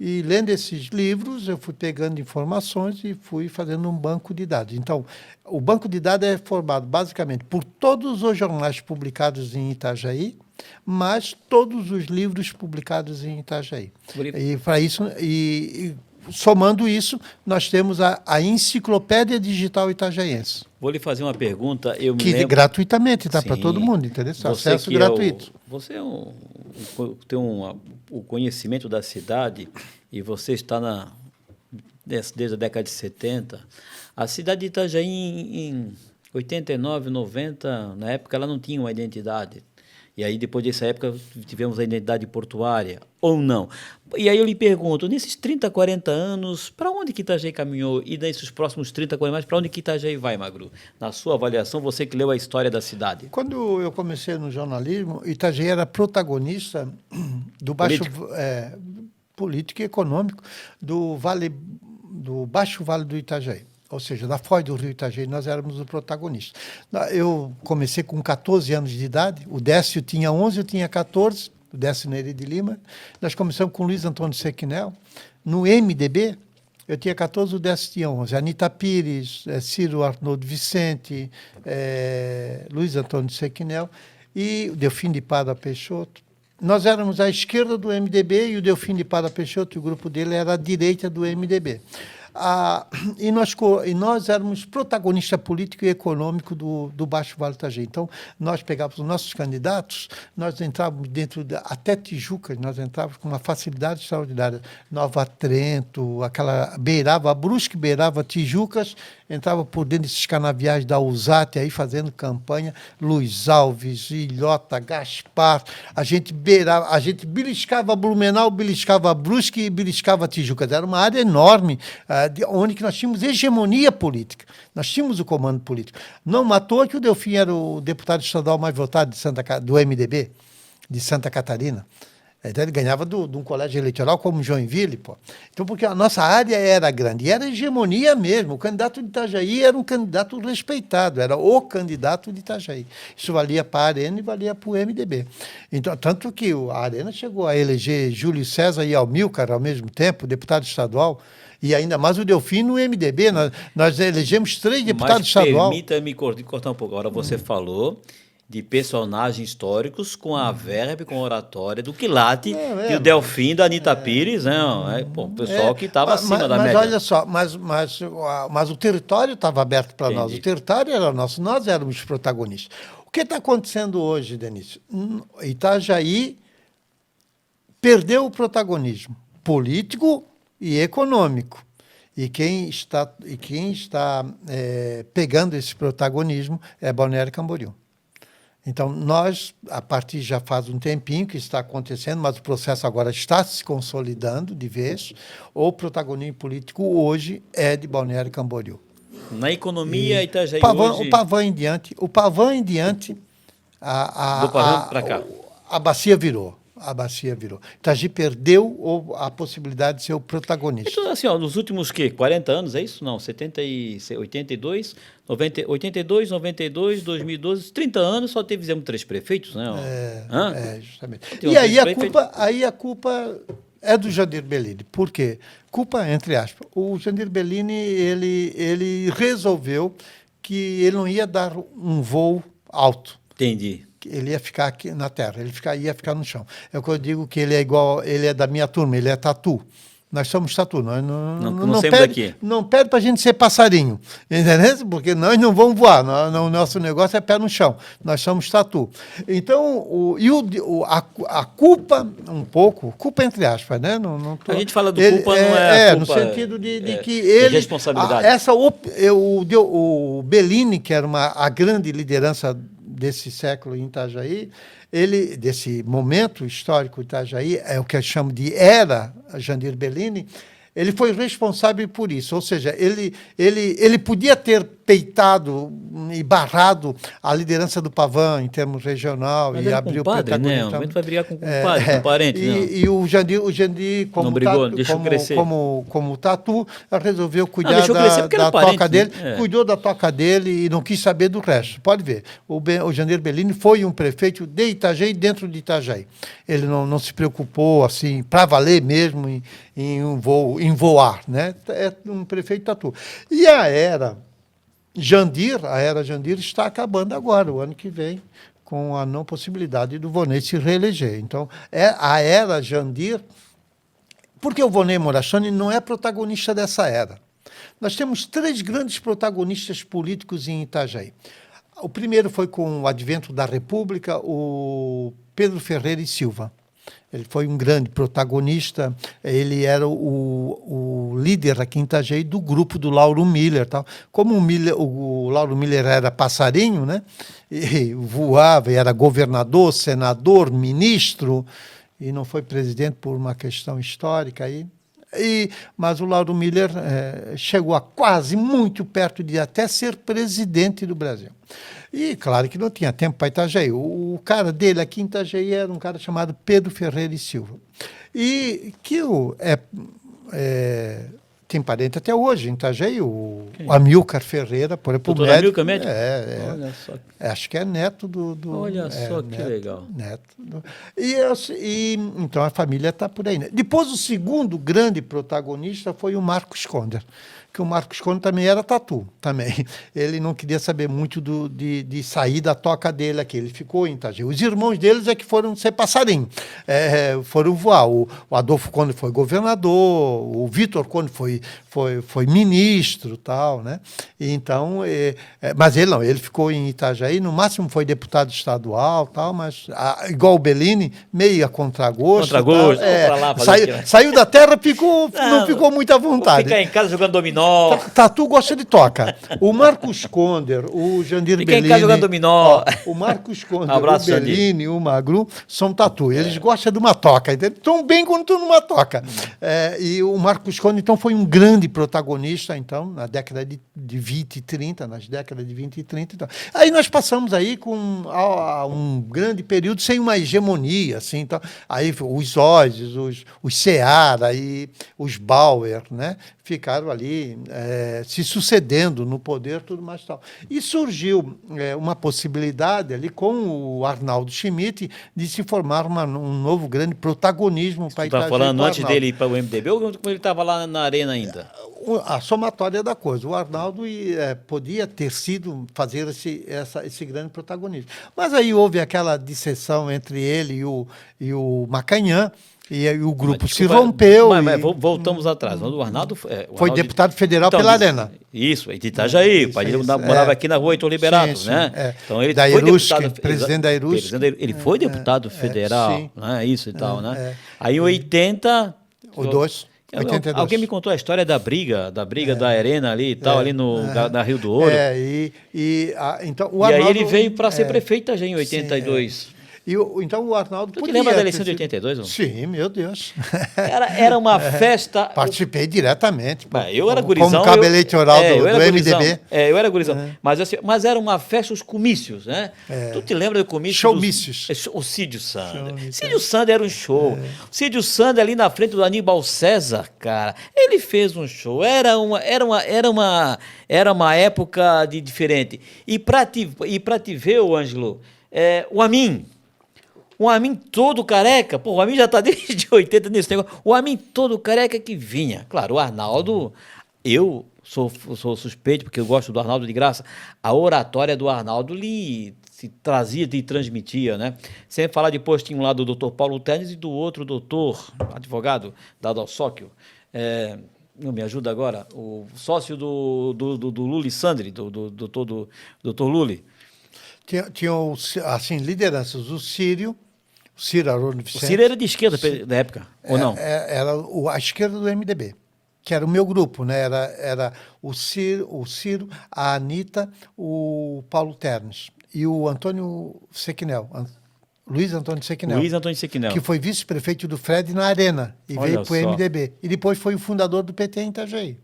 E, lendo esses livros, eu fui pegando informações e fui fazendo um banco de dados. Então, o banco de dados é formado, basicamente, por todos os jornais publicados em Itajaí, mas todos os livros publicados em Itajaí. E, para isso, somando isso, nós temos a Enciclopédia Digital Itajaiense. Vou lhe fazer uma pergunta. Gratuitamente, tá? Para todo mundo, entendeu? Acesso gratuito. Você tem o conhecimento da cidade e você está desde a década de 70. A cidade de Itajaí, em 89, 90, na época, ela não tinha uma identidade. E aí, depois dessa época, tivemos a identidade portuária, ou não. E aí eu lhe pergunto, nesses 30, 40 anos, para onde que Itajaí caminhou? E nesses próximos 30, 40 anos, para onde que Itajaí vai, Magru? Na sua avaliação, você que leu a história da cidade. Quando eu comecei no jornalismo, Itajaí era protagonista do político e econômico do Baixo Vale do Itajaí. Ou seja, da foz do Rio Itajaí, nós éramos os protagonistas. Eu comecei com 14 anos de idade, o Décio tinha 11, eu tinha 14, o Décio Nery de Lima. Nós começamos com Luiz Antônio Sequinel. No MDB, eu tinha 14, o Décio tinha 11. Anita Pires, Ciro Arnoldo Vicente, Luiz Antônio Sequinel e o Delfim de Pada Peixoto. Nós éramos à esquerda do MDB e o Delfim de Pada Peixoto, o grupo dele, era à direita do MDB. E nós éramos protagonista político e econômico do Baixo Vale do Itajaí. Então, nós pegávamos os nossos candidatos, nós entrávamos até Tijuca, nós entrávamos com uma facilidade extraordinária. Nova Trento, a Brusque beirava Tijucas, entrava por dentro desses canaviais da Usate, aí fazendo campanha, Luiz Alves, Ilhota, Gaspar, a gente beliscava Blumenau, beliscava Brusque e beliscava Tijucas. Era uma área enorme, onde que nós tínhamos hegemonia política. Nós tínhamos o comando político. Não matou que o Delfim era o deputado estadual mais votado do MDB, de Santa Catarina. Então, ele ganhava de um colégio eleitoral como Joinville, pô. Então, porque a nossa área era grande, e era hegemonia mesmo. O candidato de Itajaí era um candidato respeitado, era o candidato de Itajaí. Isso valia para a Arena e valia para o MDB. Então, tanto que a Arena chegou a eleger Júlio César e Almilcar ao mesmo tempo, deputado estadual, e ainda mais o Delfim no MDB. Nós elegemos 3 deputados estaduais. Permita-me cortar um pouco. Agora, você falou de personagens históricos com a verba, com a oratória do Quilate e o Delfim da Anita Pires, né? O pessoal que estava acima da média. Mas olha só, mas o território estava aberto para nós, o território era nosso, nós éramos protagonistas. O que está acontecendo hoje, Denise? Itajaí perdeu o protagonismo político e econômico. E quem está pegando esse protagonismo é Balneário Camboriú. Então, nós, a partir já faz um tempinho que está acontecendo, mas o processo agora está se consolidando de vez, o protagonismo político hoje é de Balneário Camboriú. Na economia, Itajaí hoje... O Pavão em diante, do Pavão para cá. A bacia virou. a bacia virou. Itajaí perdeu a possibilidade de ser o protagonista. Então, assim, ó, nos últimos, 40 anos, é isso? Não, 82, 92, 30 anos, só fizemos 3 prefeitos, né? Justamente. E aí a culpa é do Jandir Bellini. Por quê? Culpa, entre aspas. O Jandir Bellini, ele resolveu que ele não ia dar um voo alto. Entendi. Ele ia ficar aqui na terra, ia ficar no chão. É o que eu digo, que ele é da minha turma, ele é tatu. Nós somos tatu, nós não pede para a gente ser passarinho, entendeu? Porque nós não vamos voar, o nosso negócio é pé no chão, nós somos tatu. Então, a culpa, um pouco, culpa entre aspas, né? A gente fala do culpa, não é culpa, no sentido de que ele... responsabilidade. O Bellini, que era a grande liderança desse século em Itajaí, desse momento histórico de Itajaí, é o que eu chamo de era Jandir Bellini, ele foi responsável por isso. Ou seja, ele podia ter peitado e barrado a liderança do Pavan em termos regional. Mas e abriu o protagonismo. Não, vai brigar com compadre, com parente. E o Jandir como não brigou, deixou crescer. Como tatu, resolveu cuidar da toca dele, cuidou da toca dele e não quis saber do resto. Pode ver, o Jandir Bellini foi um prefeito de Itajaí, dentro de Itajaí. Ele não se preocupou, assim, para valer mesmo em voar, né? É um prefeito tatu. E a era Jandir está acabando agora, o ano que vem, com a não possibilidade do Vonei se reeleger. Então, a era Jandir, porque o Vonei Morachani não é protagonista dessa era. Nós temos 3 grandes protagonistas políticos em Itajaí. O primeiro foi com o advento da República, o Pedro Ferreira e Silva. Ele foi um grande protagonista, ele era o líder aqui em Itajaí do grupo do Lauro Miller. Tal. Como o Lauro Miller era passarinho, né? E voava, e era governador, senador, ministro, e não foi presidente por uma questão histórica aí. Mas o Lauro Miller chegou a quase muito perto de até ser presidente do Brasil. E claro que não tinha tempo para Itajaí. O cara dele aqui em Itajaí era um cara chamado Pedro Ferreira e Silva. E que tem parente até hoje em Itajaí, o Amilcar Ferreira, por exemplo. Doutor Amilcar médico? Olha só. Acho que é neto do... Olha só que legal. Então a família está por aí. Né? Depois o segundo grande protagonista foi o Marcos Conder, que o Marcos Conder também era tatu, também. Ele não queria saber muito de sair da toca dele aqui, ele ficou em Itajaí. Os irmãos deles é que foram ser passarinho, foram voar. O Adolfo Conder foi governador, o Vitor Conder foi ministro, tal, né? Então, mas ele não, ele ficou em Itajaí, no máximo foi deputado estadual, tal, mas igual o Bellini, meio a contragosto. Contragosto, saiu da terra, não ficou muito à vontade. Ficar em casa jogando dominó. Tatu gosta de toca. O Marcos Conder, o Jandir Bellini... Fica em casa jogando dominó. O Marcos Conder, o Bellini, o Magru, são tatu. Eles gostam de uma toca. Estão bem quando estão numa toca. E o Marcos Conder, então, foi um grande protagonista, então, na década de 20 e 30, nas décadas de 20 e 30. Então. Aí nós passamos aí com um grande período sem uma hegemonia, assim, então, aí os Oizes, os Seara e os Bauer, né, ficaram ali se sucedendo no poder, tudo mais tal. E surgiu uma possibilidade ali com o Arnaldo Schmidt de se formar um novo grande protagonismo para Itajaí. Você está falando antes dele ir para o MDB ou quando ele estava lá na arena ainda? A somatória da coisa. O Arnaldo podia ter fazer esse grande protagonismo. Mas aí houve aquela disseção entre ele e o Macanhã, e o grupo se rompeu. Mas voltamos atrás. O Arnaldo foi deputado federal pela Arena. Isso, de Itajaí. O pai dele morava aqui na rua Heitor Liberato, né? Então ele foi deputado, presidente da Erusk. Ele foi deputado federal, né? Isso e tal, né? Aí em 80... O 2. 82. Alguém me contou a história da briga da Arena ali e tal, ali na Rio do Ouro. Então, Arnaldo, aí ele veio para ser prefeito já em 82. Então o Arnaldo Tu te podia lembra da ter eleição de sido- 82? Não? Sim, meu Deus. Era uma festa. Participei diretamente. Eu era gurizão. Como cabo eleitoral eu do era gurizão, MDB. eu era gurizão. Mas era uma festa, os comícios, né? Tu te lembra do comício? Showmícios. O Cídio Sander. Showmícios, Cídio Sander era um show. O Cídio Sander ali na frente do Aníbal César, cara, ele fez um show. Era uma época diferente. E pra te ver, ô Ângelo, o Amin todo careca, pô, o Amin já tá desde 80 nesse negócio, o Amin todo careca que vinha. Claro, o Arnaldo, eu sou suspeito, porque eu gosto do Arnaldo de graça, a oratória do Arnaldo lhe se trazia e transmitia, né? Sempre falar de postinho lá do doutor Paulo Ternes e do outro doutor, advogado, Dado Alçóquio, não me ajuda agora, o sócio do Luli Sandri, do doutor Luli. Tinham, assim, lideranças. O Ciro Haroldo Vicente. O Ciro era de esquerda da época, ou não? Era a esquerda do MDB, que era o meu grupo, né? Era o Ciro, a Anitta, o Paulo Ternes e o Antônio Sequinel, Luiz Antônio Sequinel. Luiz Antônio Sequinel. Que foi vice-prefeito do Fred na Arena e Olha veio para o só. MDB. E depois foi o fundador do PT em Itajaí.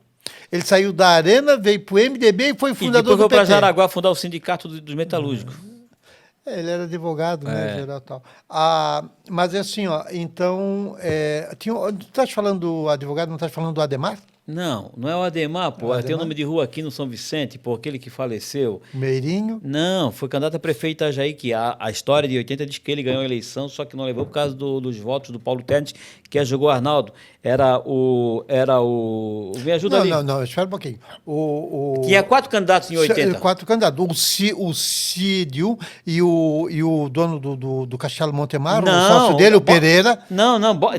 Ele saiu da Arena, veio para o MDB e foi E fundador depois foi do para PT. Jaraguá fundar o Sindicato dos Metalúrgicos. Ele era advogado, né, É. geral tal. Mas assim, ó, então, tu estás falando do advogado, não estás falando do Ademar? Não é o Ademar, pô. O Tem o Ademar? nome de rua aqui no São Vicente, pô, aquele que faleceu. Meirinho? Não, foi candidato a prefeito de Itajaí, que a história de 80 diz que ele ganhou a eleição, só que não levou por causa dos votos do Paulo Ternes, que jogou Arnaldo. Era o... Me ajuda ali. Não, espera um pouquinho. Tinha 4 candidatos em 80. 4 candidatos. O Cídio e o dono do Castelo Montemar, o sócio dele, o Pereira.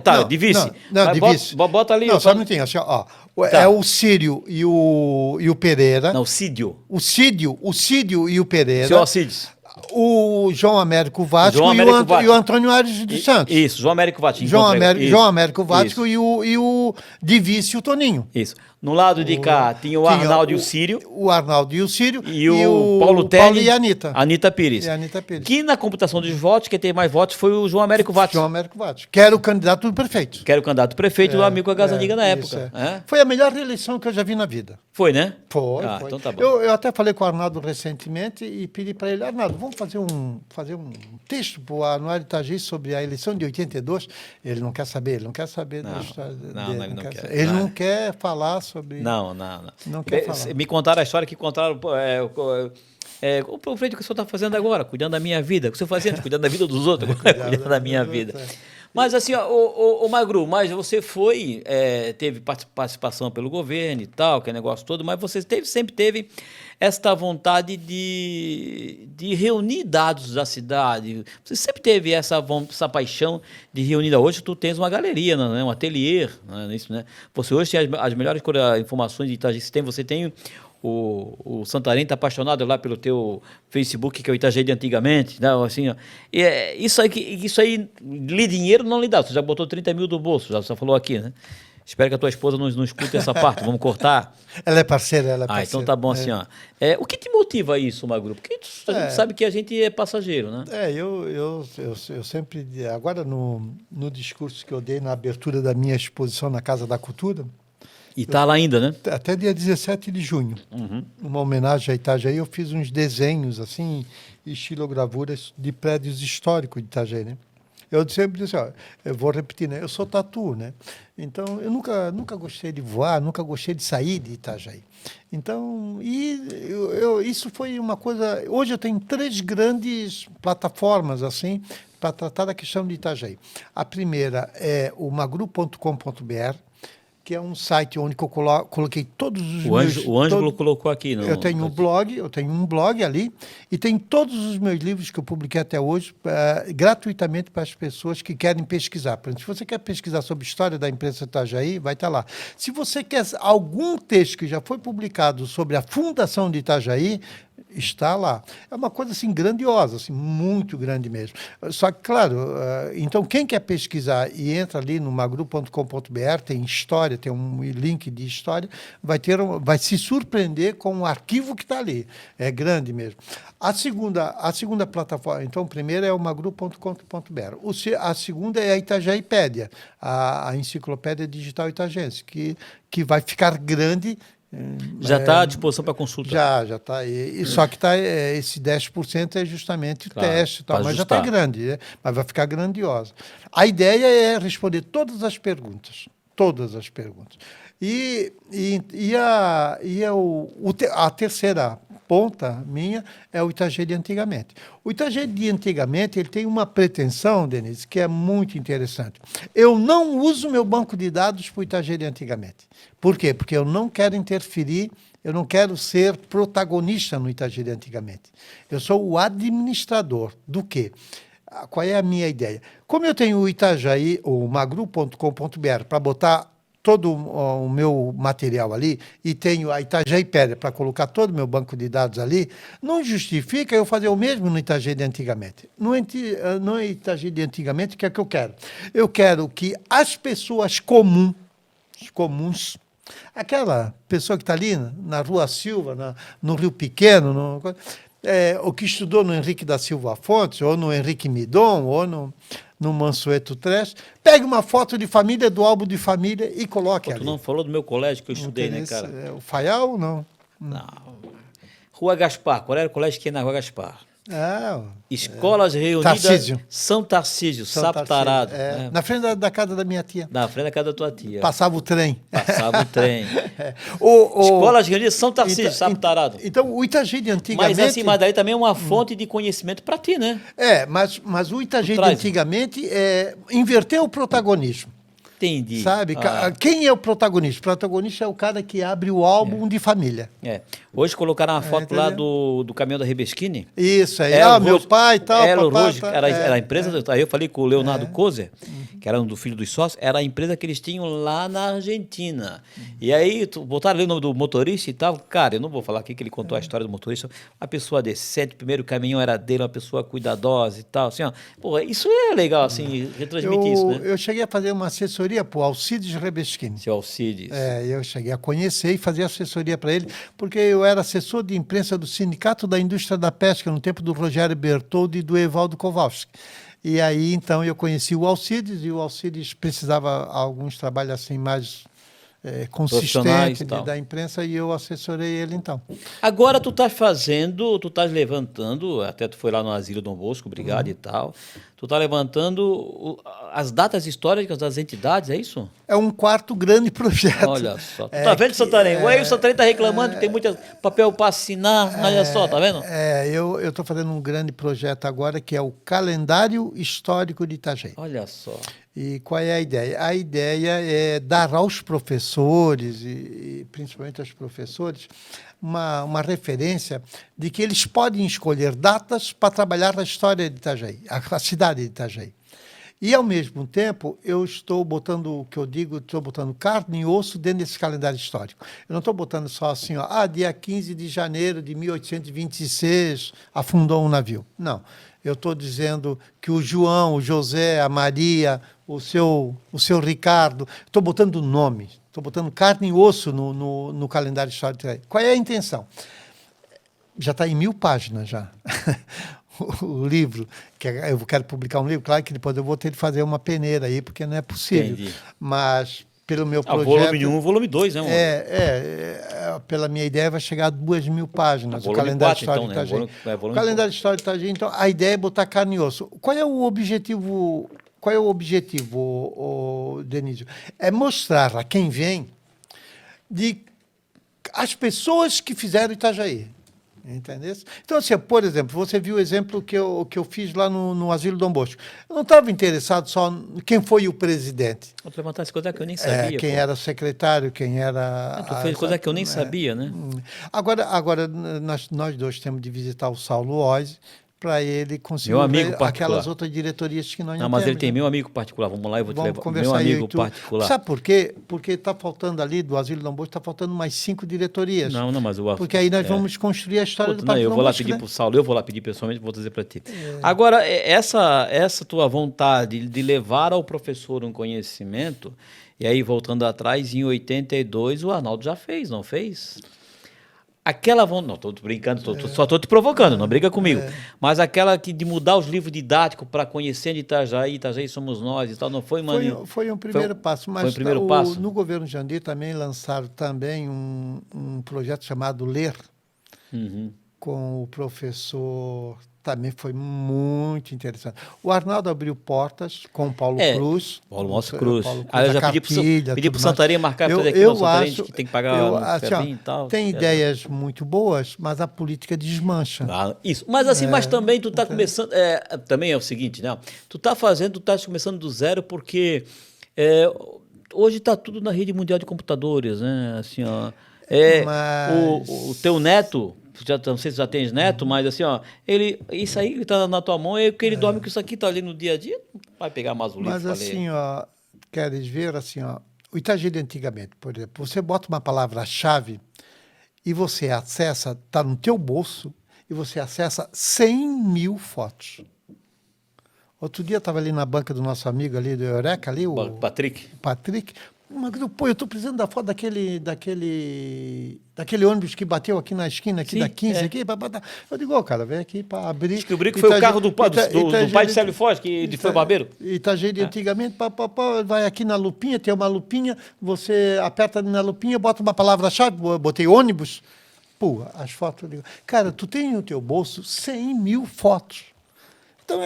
Tá, de vice. Não, de vice. Bota ali. Não, só um minutinho, assim, ó. Tá. É o Círio e o Pereira. Não, Cídio. O Cídio e o Pereira. Seu Alcides. O João Américo Vasco, João Américo Vasco. e o Antônio Aires dos Santos. Isso, João Américo Vasco. João Encontrei. Américo Vasco e o de vice, o Toninho. Isso. No lado de cá tinha o Arnaldo e o Círio. O Arnaldo e o Círio. E o Paulo Ternes e a Anitta. Anitta Pires. E a Anitta Pires. Que na computação dos votos, quem teve mais votos foi o João Américo Vasco, João Américo Vasco, que era o candidato do prefeito. que era o candidato prefeito do amigo Agazaniga na Isso, época. é. Foi a melhor reeleição que eu já vi na vida. Foi, né? Foi. Então tá bom. Eu até falei com o Arnaldo recentemente e pedi para ele, Arnaldo, vamos fazer um texto para o Anuário Itajaí sobre a eleição de 82. Ele não quer saber da história dele. Ele não quer. Ele não quer falar sobre... Não. Não quer falar. Me contaram a história que contaram. O frente que o senhor está fazendo agora, cuidando da minha vida. O que o senhor fazia antes, cuidando da vida dos outros, agora cuidando da minha vida. Mas assim, o Magru, mas você teve participação pelo governo e tal, que é negócio todo, mas você sempre teve esta vontade de reunir dados da cidade. Você sempre teve essa paixão de reunir. Hoje tu tens uma galeria, né? Um ateliê, né? Isso, né? Você hoje tem as melhores informações de Itajaí. Você tem o Santarém está apaixonado lá pelo teu Facebook, que é o Itajaí de antigamente, né? Assim, ó. Isso aí lhe dinheiro não lhe dá. Você já botou 30 mil do bolso, já você falou aqui, né? Espero que a tua esposa não escute essa parte, vamos cortar. Ela é parceira, Então tá bom assim, ó. O que te motiva a isso, Magru? Porque a gente sabe que a gente é passageiro, né? Eu sempre, agora no discurso que eu dei na abertura da minha exposição na Casa da Cultura, e tá lá ainda, né? até dia 17 de junho, uma homenagem a Itajaí, eu fiz uns desenhos, assim, estilogravuras de prédios históricos de Itajaí, né? Eu sempre disse, eu vou repetir, né? Eu sou tatu, né? Então, eu nunca gostei de voar, nunca gostei de sair de Itajaí. Então, isso foi uma coisa... Hoje eu tenho 3 grandes plataformas, assim, para tratar da questão de Itajaí. A primeira é o magru.com.br, que é um site onde eu coloquei todos os meus... O Ângelo colocou aqui. Eu tenho um blog ali, e tem todos os meus livros que eu publiquei até hoje, gratuitamente para as pessoas que querem pesquisar. Por exemplo, se você quer pesquisar sobre a história da imprensa Itajaí, vai estar lá. Se você quer algum texto que já foi publicado sobre a fundação de Itajaí, Está lá. É uma coisa assim grandiosa, assim, muito grande mesmo. Só que, claro, então quem quer pesquisar e entra ali no magru.com.br, tem história, tem um link de história, vai se surpreender com o arquivo que está ali. É grande mesmo. A segunda plataforma, então, a primeira é o magru.com.br. A segunda é a Itajaipédia, a enciclopédia digital itagense, que vai ficar grande. Já está à disposição para consulta? Já está. Só que esse 10% é justamente o teste, tal, mas já está grande, né? Mas vai ficar grandiosa. A ideia é responder todas as perguntas. Todas as perguntas. A terceira ponta minha é o Itagê de antigamente. O Itagê de antigamente ele tem uma pretensão, Denise, que é muito interessante. Eu não uso meu banco de dados para o Itagê de antigamente. Por quê? Porque eu não quero interferir, eu não quero ser protagonista no Itagê de antigamente. Eu sou o administrador do quê? Qual é a minha ideia? Como eu tenho o Itajaí, o magru.com.br, para botar todo o meu material ali e tenho a Itajaipédia para colocar todo o meu banco de dados ali, não justifica eu fazer o mesmo no Itagê de antigamente. No Itagê de antigamente, o que é que eu quero? Eu quero que as pessoas comuns, aquela pessoa que está ali na Rua Silva, no Rio Pequeno, o que estudou no Henrique da Silva Fontes, ou no Henrique Midon, ou no Mansueto Tres, pegue uma foto de família, do álbum de família e coloque ali. Tu não falou do meu colégio que eu estudei, né, cara? O Faial, não? Não. Rua Gaspar, qual era o colégio que ia na Rua Gaspar? Escolas Reunidas Tarcísio. São Tarcísio, Sapo Tarado. Na frente da casa da minha tia. Na frente da casa da tua tia. Passava o trem. Passava o trem. Escolas Reunidas São Tarcísio, Sapo Tarado. Então, o Itagê de antigamente... Mas daí também é uma fonte de conhecimento para ti, né? Mas o Itagê de antigamente inverteu o protagonismo. Entendi. Sabe? Quem é o protagonista? O protagonista é o cara que abre o álbum de família. Hoje colocaram uma foto lá do caminhão da Rebesquini. Isso aí. Meu pai e tal. Era a empresa. Aí eu falei com o Leonardo Kozer, que era um do filho dos sócios, era a empresa que eles tinham lá na Argentina. E aí botaram ali o nome do motorista e tal. Cara, eu não vou falar aqui que ele contou a história do motorista. Uma pessoa decente, primeiro o caminhão era dele, uma pessoa cuidadosa e tal. Assim, ó. Pô, isso é legal, assim, retransmitir isso, né? Eu cheguei a fazer uma assessoria para o Alcides Rebesquini. Seu Alcides. Eu cheguei a conhecer e fazer assessoria para ele, porque eu era assessor de imprensa do Sindicato da Indústria da Pesca no tempo do Rogério Bertoldi e do Evaldo Kowalski. E aí, então, eu conheci o Alcides, e o Alcides precisava de alguns trabalhos assim mais consistentes da imprensa, e eu assessorei ele, então. Agora tu estás levantando, até tu foi lá no Asilo Dom Bosco, obrigado e tal, tu está levantando as datas históricas das entidades, é isso? É um quarto grande projeto. Olha só, tu tá vendo, Santarém? O Santarém está reclamando que tem muito papel para assinar, olha só, tá vendo? Eu estou fazendo um grande projeto agora, que é o Calendário Histórico de Itajaí. Olha só. E qual é a ideia? A ideia é dar aos professores, e principalmente aos professores, uma referência de que eles podem escolher datas para trabalhar a história de Itajaí, a cidade de Itajaí. E, ao mesmo tempo, eu estou botando, o que eu digo, estou botando carne e osso dentro desse calendário histórico. Eu não estou botando só assim, dia 15 de janeiro de 1826 afundou um navio. Não. Eu estou dizendo que o João, o José, a Maria, o seu Ricardo, estou botando nome, estou botando carne e osso no calendário histórico. Qual é a intenção? Já está em 1000 páginas já. O livro, que eu quero publicar um livro, claro que depois eu vou ter de fazer uma peneira aí, porque não é possível. Entendi. Mas pelo meu projeto... Volume 1, volume 2, né? Pela minha ideia vai chegar a 2000 páginas, o calendário histórico de Itajaí. O calendário histórico de Itajaí, então, a ideia é botar carne e osso. Qual é o objetivo, Denísio? É mostrar a quem vem as pessoas que fizeram Itajaí. Entendeu? Então, assim, por exemplo, você viu o exemplo que eu fiz lá no Asilo Dom Bosco. Eu não estava interessado só em quem foi o presidente. Vou levantar essa coisa que eu nem sabia. Quem era o secretário, quem era... Tu fez coisa que eu nem sabia, né? Agora nós dois temos de visitar o Saulo Oise, para ele conseguir Meu amigo particular. aquelas outras diretorias que nós não Não, mas temos, ele tem né? meu amigo particular. Vamos lá, eu vou te Vamos levar. conversar Meu aí, amigo tu. particular. Sabe por quê? Porque está faltando ali do Asilo Dom Bosco, está faltando mais 5 diretorias. Não, mas o Porque aí nós vamos construir a história do Não, Parque eu Dom vou lá Bosco, pedir né? para o Saulo, eu vou lá pedir pessoalmente, vou trazer para ti. Agora, essa tua vontade de levar ao professor um conhecimento, e aí voltando atrás, em 82, o Arnaldo já fez, não fez? Aquela vontade, não, estou brincando, só estou te provocando, não briga comigo. Mas aquela de mudar os livros didáticos para conhecer de Itajaí somos nós e tal, não foi, mano? Foi um primeiro passo, mas foi o primeiro passo? no governo Jandir também lançaram também um projeto chamado Ler, com o professor, também foi muito interessante. O Arnaldo abriu portas com o Paulo Cruz. Paulo Moço Cruz. Paulo Cruz, Aí eu já pedi para o Santarém marcar para fazer aqui no Santarém, que tem que pagar assim, e tal. Tem ideias muito boas, mas a política desmancha. Isso. Mas assim, mas também tu está começando. Também é o seguinte, né? Tu estás começando do zero porque hoje está tudo na rede mundial de computadores, né? Assim, ó. O teu neto. Não sei se já tens neto, mas assim, ó, isso aí que está na tua mão é que ele dorme com isso aqui, está ali no dia a dia, não vai pegar mais o livro. Mas assim, ó, queres ver assim, ó, o Itajaí de antigamente, por exemplo, você bota uma palavra-chave e você acessa, está no teu bolso, e você acessa 100 mil fotos. Outro dia eu estava ali na banca do nosso amigo ali do Eureka, ali, o Patrick. Pô, eu estou precisando da foto daquele ônibus que bateu aqui na esquina, aqui da 15, aqui. Eu digo, cara, vem aqui para abrir. Descobri que foi o carro do pai de Célio Foz, que foi barbeiro. Itajaí de antigamente, vai aqui na lupinha, tem uma lupinha, você aperta na lupinha, bota uma palavra-chave, eu botei ônibus. Pô, as fotos. Eu digo, cara, tu tem no teu bolso 100 mil fotos. Então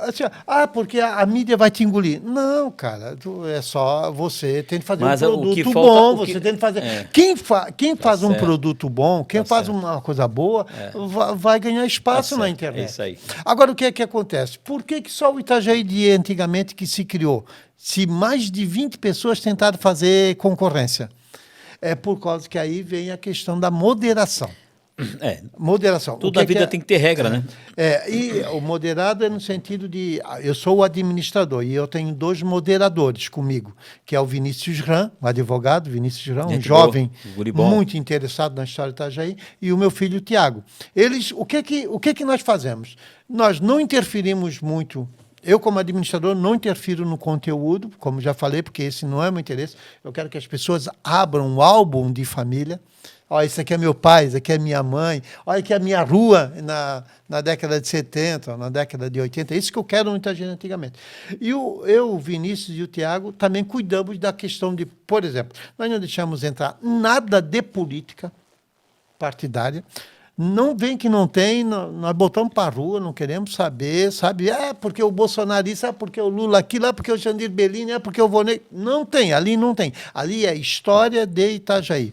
assim, porque a mídia vai te engolir. Não, cara, é só você tem que fazer um produto bom, você tem que fazer. Quem faz um produto bom, quem faz uma coisa boa, vai ganhar espaço na internet. É isso aí. Agora, o que é que acontece? Por que só o Itajaí de antigamente que se criou? Se mais de 20 pessoas tentaram fazer concorrência. É por causa que aí vem a questão da moderação. Moderação. Tudo na vida tem que ter regra, né? E o moderado é no sentido de... Eu sou o administrador e eu tenho 2 moderadores comigo, que é o Vinícius Ram, um advogado, Vinícius Ram, um jovem muito interessado na história de Itajaí, e o meu filho, Tiago. Eles, o que nós fazemos? Nós não interferimos muito. Eu, como administrador, não interfiro no conteúdo, como já falei, porque esse não é o meu interesse. Eu quero que as pessoas abram um álbum de família. Olha, isso aqui é meu pai, isso aqui é minha mãe. Olha, aqui é a minha rua na década de 70, na década de 80. É isso que eu quero no Itajaí antigamente. E eu, o Vinícius e o Tiago também cuidamos da questão de, por exemplo, nós não deixamos entrar nada de política partidária. Não vem que não tem, nós botamos para a rua, não queremos saber, sabe? Porque o bolsonarista, porque o Lula aquilo, porque o Jandir Bellini, porque o Vonei. Não tem, ali não tem. Ali é história de Itajaí.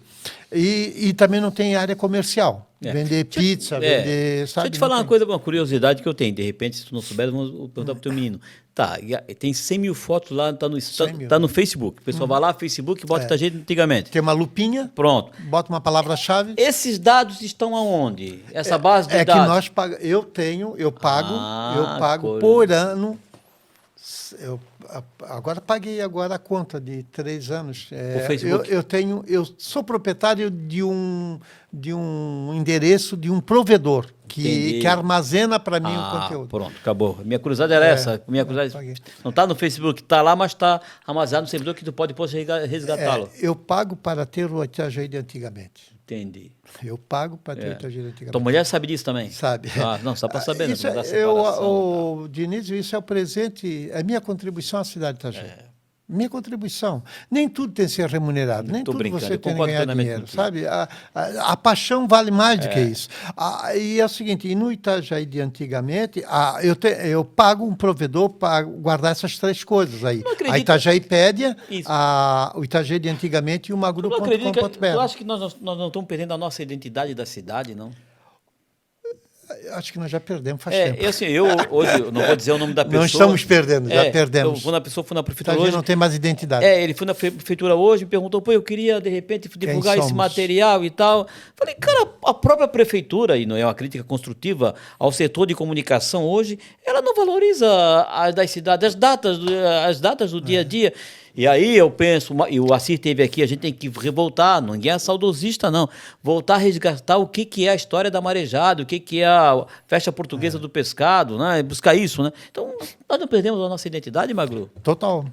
E também não tem área comercial. Vender pizza, vender... Deixa eu te falar uma curiosidade que eu tenho. De repente, se tu não souber, vamos perguntar para o teu menino. Tá, tem 100 mil fotos lá, tá no Facebook. O pessoal vai lá, Facebook, bota Itajaí antigamente. Tem uma lupinha. Pronto. Bota uma palavra-chave. Esses dados estão aonde? Essa base de dados? É que nós pagamos... Eu pago por ano... Agora paguei a conta de 3 anos. Eu sou proprietário de um endereço de um provedor que armazena para mim o conteúdo. Pronto, acabou. Minha curiosidade era essa. Minha curiosidade não está no Facebook, está lá, mas está armazenado no servidor que tu pode depois resgatá-lo. Eu pago para ter o Itajaí de antigamente. Entendi. Eu pago para ter o Itajaí de antigamente. Tua mulher sabe disso também? Sabe. Não, só para saber. Diniz, isso é o presente, é minha contribuição à cidade de Itajaí. Minha contribuição. Nem tudo tem que ser remunerado, nem tudo você tem que ganhar dinheiro, sabe? A paixão vale mais do que isso. E é o seguinte, e no Itajaí de antigamente, eu pago um provedor para guardar essas 3 coisas aí. A Itajaípédia, o Itajaí de antigamente e o magru.com.br. Eu acho que nós não estamos perdendo a nossa identidade da cidade, não? Acho que nós já perdemos faz tempo. Assim, eu hoje eu não vou dizer o nome da pessoa. Não estamos perdendo, já perdemos. Quando a pessoa foi na prefeitura hoje não tem mais identidade. Ele foi na prefeitura hoje, me perguntou, eu queria de repente divulgar esse material e tal. Falei, cara, a própria prefeitura, e não é uma crítica construtiva ao setor de comunicação hoje, ela não valoriza as das cidades, as datas do dia a dia. E aí eu penso, e o Assir teve aqui, a gente tem que voltar, ninguém é saudosista não, voltar a resgatar o que é a história da marejada, o que é a festa portuguesa do pescado, né? Buscar isso, né? Então, nós não perdemos a nossa identidade, Magro? Total.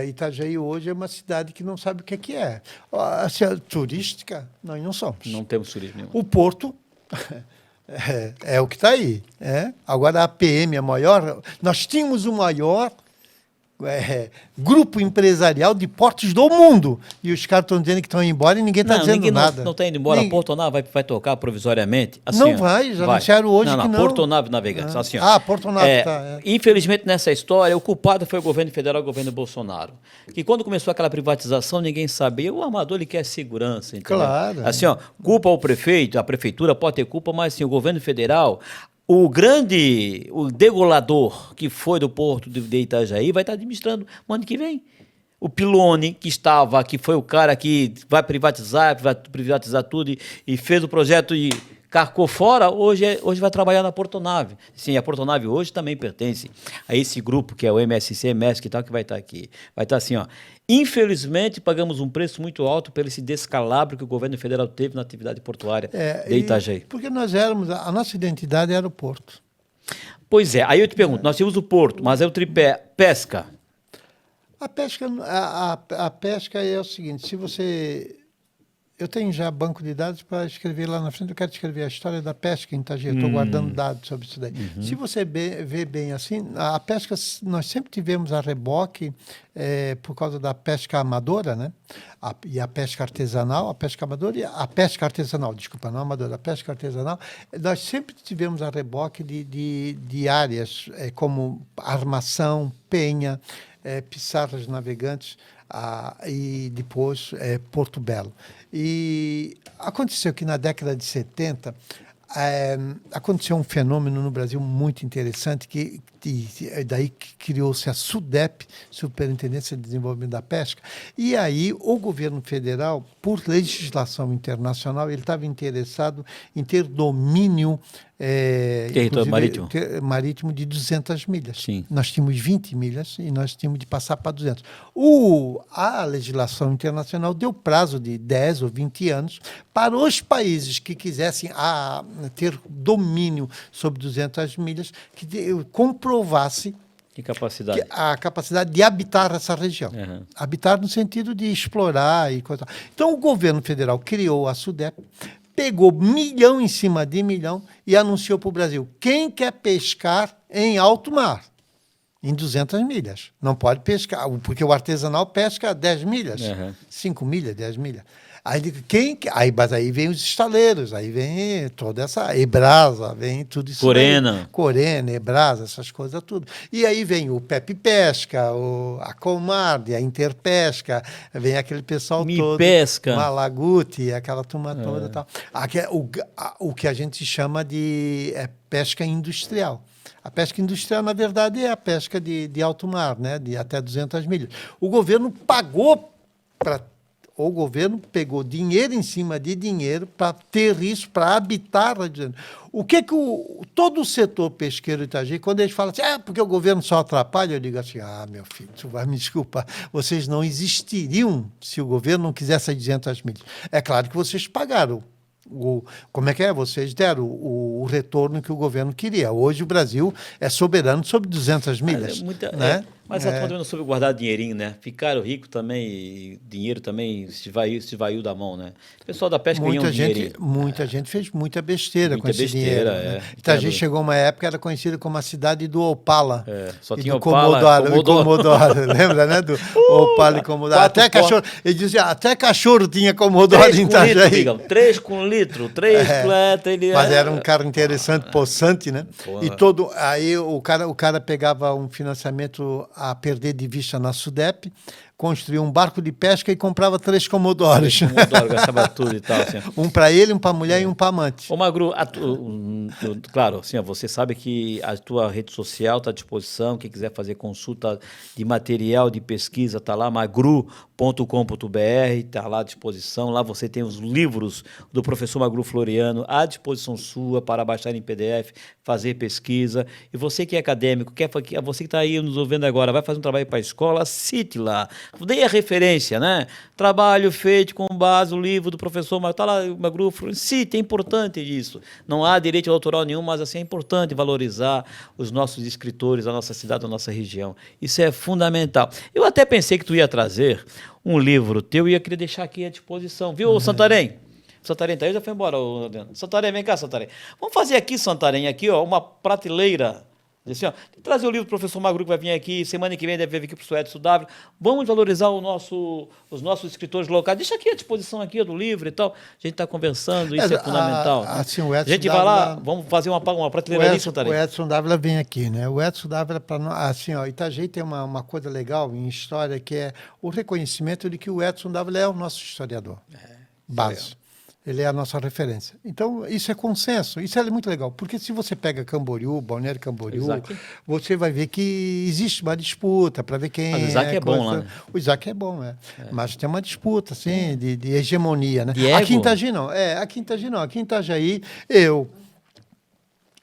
Itajaí hoje é uma cidade que não sabe o que é. Turística, nós não somos. Não temos turismo nenhum. O Porto... é o que está aí. Agora a PM é maior. Nós tínhamos o maior grupo empresarial de portos do mundo. E os caras estão dizendo que estão indo embora e ninguém está dizendo nada. Não está indo embora. A Portonave vai tocar provisoriamente. Assim, não vai, já anunciaram hoje que não. Portonave Navegantes. Assim, Portonave está. Infelizmente, nessa história, o culpado foi o governo federal, o governo Bolsonaro. Que quando começou aquela privatização, ninguém sabia. O armador ele quer segurança. Entendeu? Claro. Assim, culpa ao prefeito, a prefeitura pode ter culpa, mas assim, o governo federal. O degolador que foi do porto de Itajaí vai estar administrando o ano que vem. O Piloni, que foi o cara que vai privatizar tudo e fez o projeto e carcou fora, hoje vai trabalhar na Portonave. Sim, a Portonave hoje também pertence a esse grupo, que é o MSC, MESC e tal, que vai estar aqui. Vai estar assim, Infelizmente, pagamos um preço muito alto por esse descalabro que o governo federal teve na atividade portuária de Itajaí. Porque a nossa identidade era o porto. Pois é, aí eu te pergunto, nós temos o porto, mas é o tripé, pesca. A pesca é o seguinte, se você... Eu tenho já banco de dados para escrever lá na frente, eu quero escrever a história da pesca em Itajaí, estou guardando dados sobre isso daí. Se você vê bem assim, a pesca, nós sempre tivemos a reboque por causa da pesca amadora, né? E a pesca artesanal, a pesca amadora e a pesca artesanal, desculpa, não amadora, a pesca artesanal, nós sempre tivemos a reboque de áreas como armação, penha, pissarras navegantes, e depois Porto Belo. E aconteceu que na década de 70 aconteceu um fenômeno no Brasil muito interessante, que daí criou-se a SUDEP, Superintendência de Desenvolvimento da Pesca, e aí o governo federal, por legislação internacional, ele estava interessado em ter domínio marítimo de 200 milhas. Sim. Nós tínhamos 20 milhas e nós tínhamos de passar para 200. A legislação internacional deu prazo de 10 ou 20 anos para os países que quisessem ter domínio sobre 200 milhas, que comprovasse a capacidade de habitar essa região. Uhum. Habitar no sentido de explorar e coisa. Então, o governo federal criou a SUDEP, pegou milhão em cima de milhão e anunciou para o Brasil: quem quer pescar em alto mar? Em 200 milhas. Não pode pescar, porque o artesanal pesca 10 milhas, 5 milhas, 10 milhas. Mas aí vem os estaleiros, aí vem toda essa Ebrasa, vem tudo isso. Corena, Ebrasa, essas coisas tudo. E aí vem o Pepe Pesca, a Comarde, a Interpesca, vem aquele pessoal todo. Pesca. Malaguti, aquela turma toda e tal. O que a gente chama de pesca industrial. A pesca industrial, na verdade, é a pesca de alto mar, né? De até 200 milhas. O governo pegou dinheiro em cima de dinheiro para ter isso, para habitar. O que todo o setor pesqueiro Itajaí, quando eles falam assim, porque o governo só atrapalha, eu digo assim, meu filho, tu vai me desculpar, vocês não existiriam se o governo não quisesse as 200 milhas. É claro que vocês pagaram. Vocês deram o retorno que o governo queria. Hoje o Brasil é soberano sobre 200 milhas. Né? Mas a turma não soube guardar dinheirinho, né? Ficaram ricos também, e dinheiro também se vaiu da mão, né? O pessoal da pesca ganhou dinheirinho. Muita gente fez muita besteira com esse dinheiro. Né? Itajaí chegou uma época, era conhecida como a cidade do Opala. Só tinha do Comodoro. Lembra, né? Do Opala e Comodoro. Até cachorro, ele dizia, até cachorro tinha Comodoro em Itajaí. 3 com litro, 3 com... Mas era um cara interessante, possante, né? E aí o cara pegava um financiamento a perder de vista na SUDEP, construía um barco de pesca e comprava 3 Comodoros. Comodoro, gastava tudo e tal. Assim. Um para ele, um para a mulher e um para a amante. Ô, Magru, claro, assim, ó, você sabe que a tua rede social está à disposição, quem quiser fazer consulta de material de pesquisa, está lá, magru.com.br, está lá à disposição. Lá você tem os livros do professor Magru Floriano à disposição sua para baixar em PDF, fazer pesquisa. E você que é acadêmico, você que está aí nos ouvindo agora, vai fazer um trabalho para a escola, cite lá. Dê a referência, né? Trabalho feito com base no livro do professor Magru, está lá o Magru Floriano, cite, é importante isso. Não há direito autoral nenhum, mas assim, é importante valorizar os nossos escritores, a nossa cidade, a nossa região. Isso é fundamental. Eu até pensei que tu ia trazer um livro teu e eu queria deixar aqui à disposição. Viu, Santarém? Santarém tá aí, já foi embora. Santarém, vem cá, Santarém. Vamos fazer aqui, Santarém, aqui, ó, uma prateleira. Assim, ó, trazer o livro do professor Magru, que vai vir aqui, semana que vem deve vir aqui para o professor Edson W. Vamos valorizar os nossos escritores locais. Deixa aqui a disposição aqui do livro e tal. A gente está conversando, isso é fundamental. Assim, o Edson a gente vai lá, vamos fazer uma prateleira ali, Santarém. O Edson Dávila vem aqui, né? O Edson Dávila, assim, ó, Itajaí tem uma coisa legal em história, que é o reconhecimento de que o Edson Dávila é o nosso historiador. Base. Ele é a nossa referência. Então, isso é consenso. Isso é muito legal. Porque se você pega Camboriú, Balneário Camboriú, você vai ver que existe uma disputa para ver quem Mas o Isaac é bom lá. Né? O Isaac é bom, Mas tem uma disputa, assim, de hegemonia, né? De aqui em Itajaí não. Aqui em Itajaí não. Aqui em Itajaí,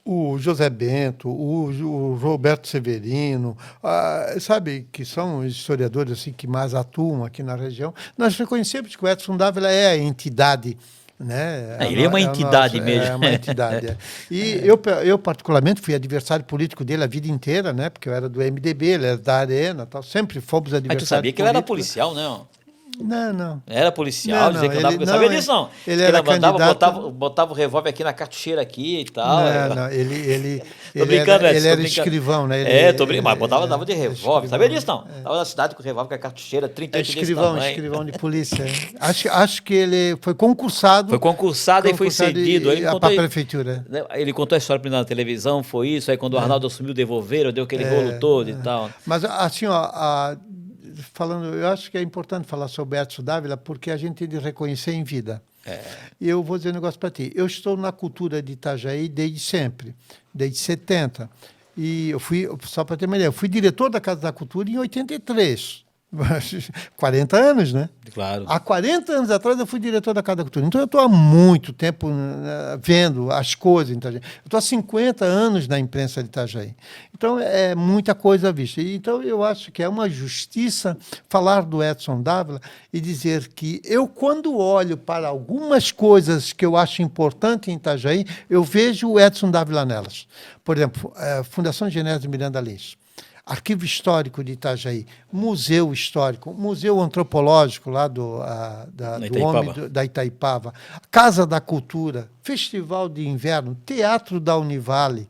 o José Bento, o Roberto Severino, sabe, que são os historiadores assim, que mais atuam aqui na região, nós reconhecemos que o Edson Dávila é a entidade. Né? Ele é uma entidade mesmo. É uma entidade. E eu, particularmente, fui adversário político dele a vida inteira, né? Porque eu era do MDB, ele era da Arena, tal. Sempre fomos adversários. Mas tu sabia que ele era policial, né? Não. Era policial, dizer que andava... Sabia disso, não? Ele era candidato... botava o revólver aqui na cartucheira aqui e tal. Não, ele era escrivão, né? Mas dava de revólver. Sabia disso, não? Estava na cidade com o revólver, com a cartucheira, 38 escrivão de polícia. Acho que ele foi concursado. E foi cedido. Para a prefeitura. Ele contou a história para mim na televisão, foi isso. Aí quando o Arnaldo assumiu, devolveram, deu aquele rolo todo e tal. Mas assim, ó... falando, eu acho que é importante falar sobre Edson Dávila porque a gente tem de reconhecer em vida. E eu vou dizer um negócio para ti. Eu estou na cultura de Itajaí desde sempre, desde 70. E eu fui, só para ter uma ideia, eu fui diretor da Casa da Cultura em 83. 40 anos, né? Claro. Há 40 anos atrás eu fui diretor da Casa da Cultura. Então eu estou há muito tempo vendo as coisas em Itajaí. Eu estou há 50 anos na imprensa de Itajaí. Então é muita coisa vista. Então eu acho que é uma justiça falar do Edson Dávila e dizer que eu, quando olho para algumas coisas que eu acho importante em Itajaí, eu vejo o Edson Dávila nelas. Por exemplo, Fundação Genésio Miranda Lins. Arquivo Histórico de Itajaí, Museu Histórico, Museu Antropológico lá da Itaipava, Casa da Cultura, Festival de Inverno, Teatro da Univale,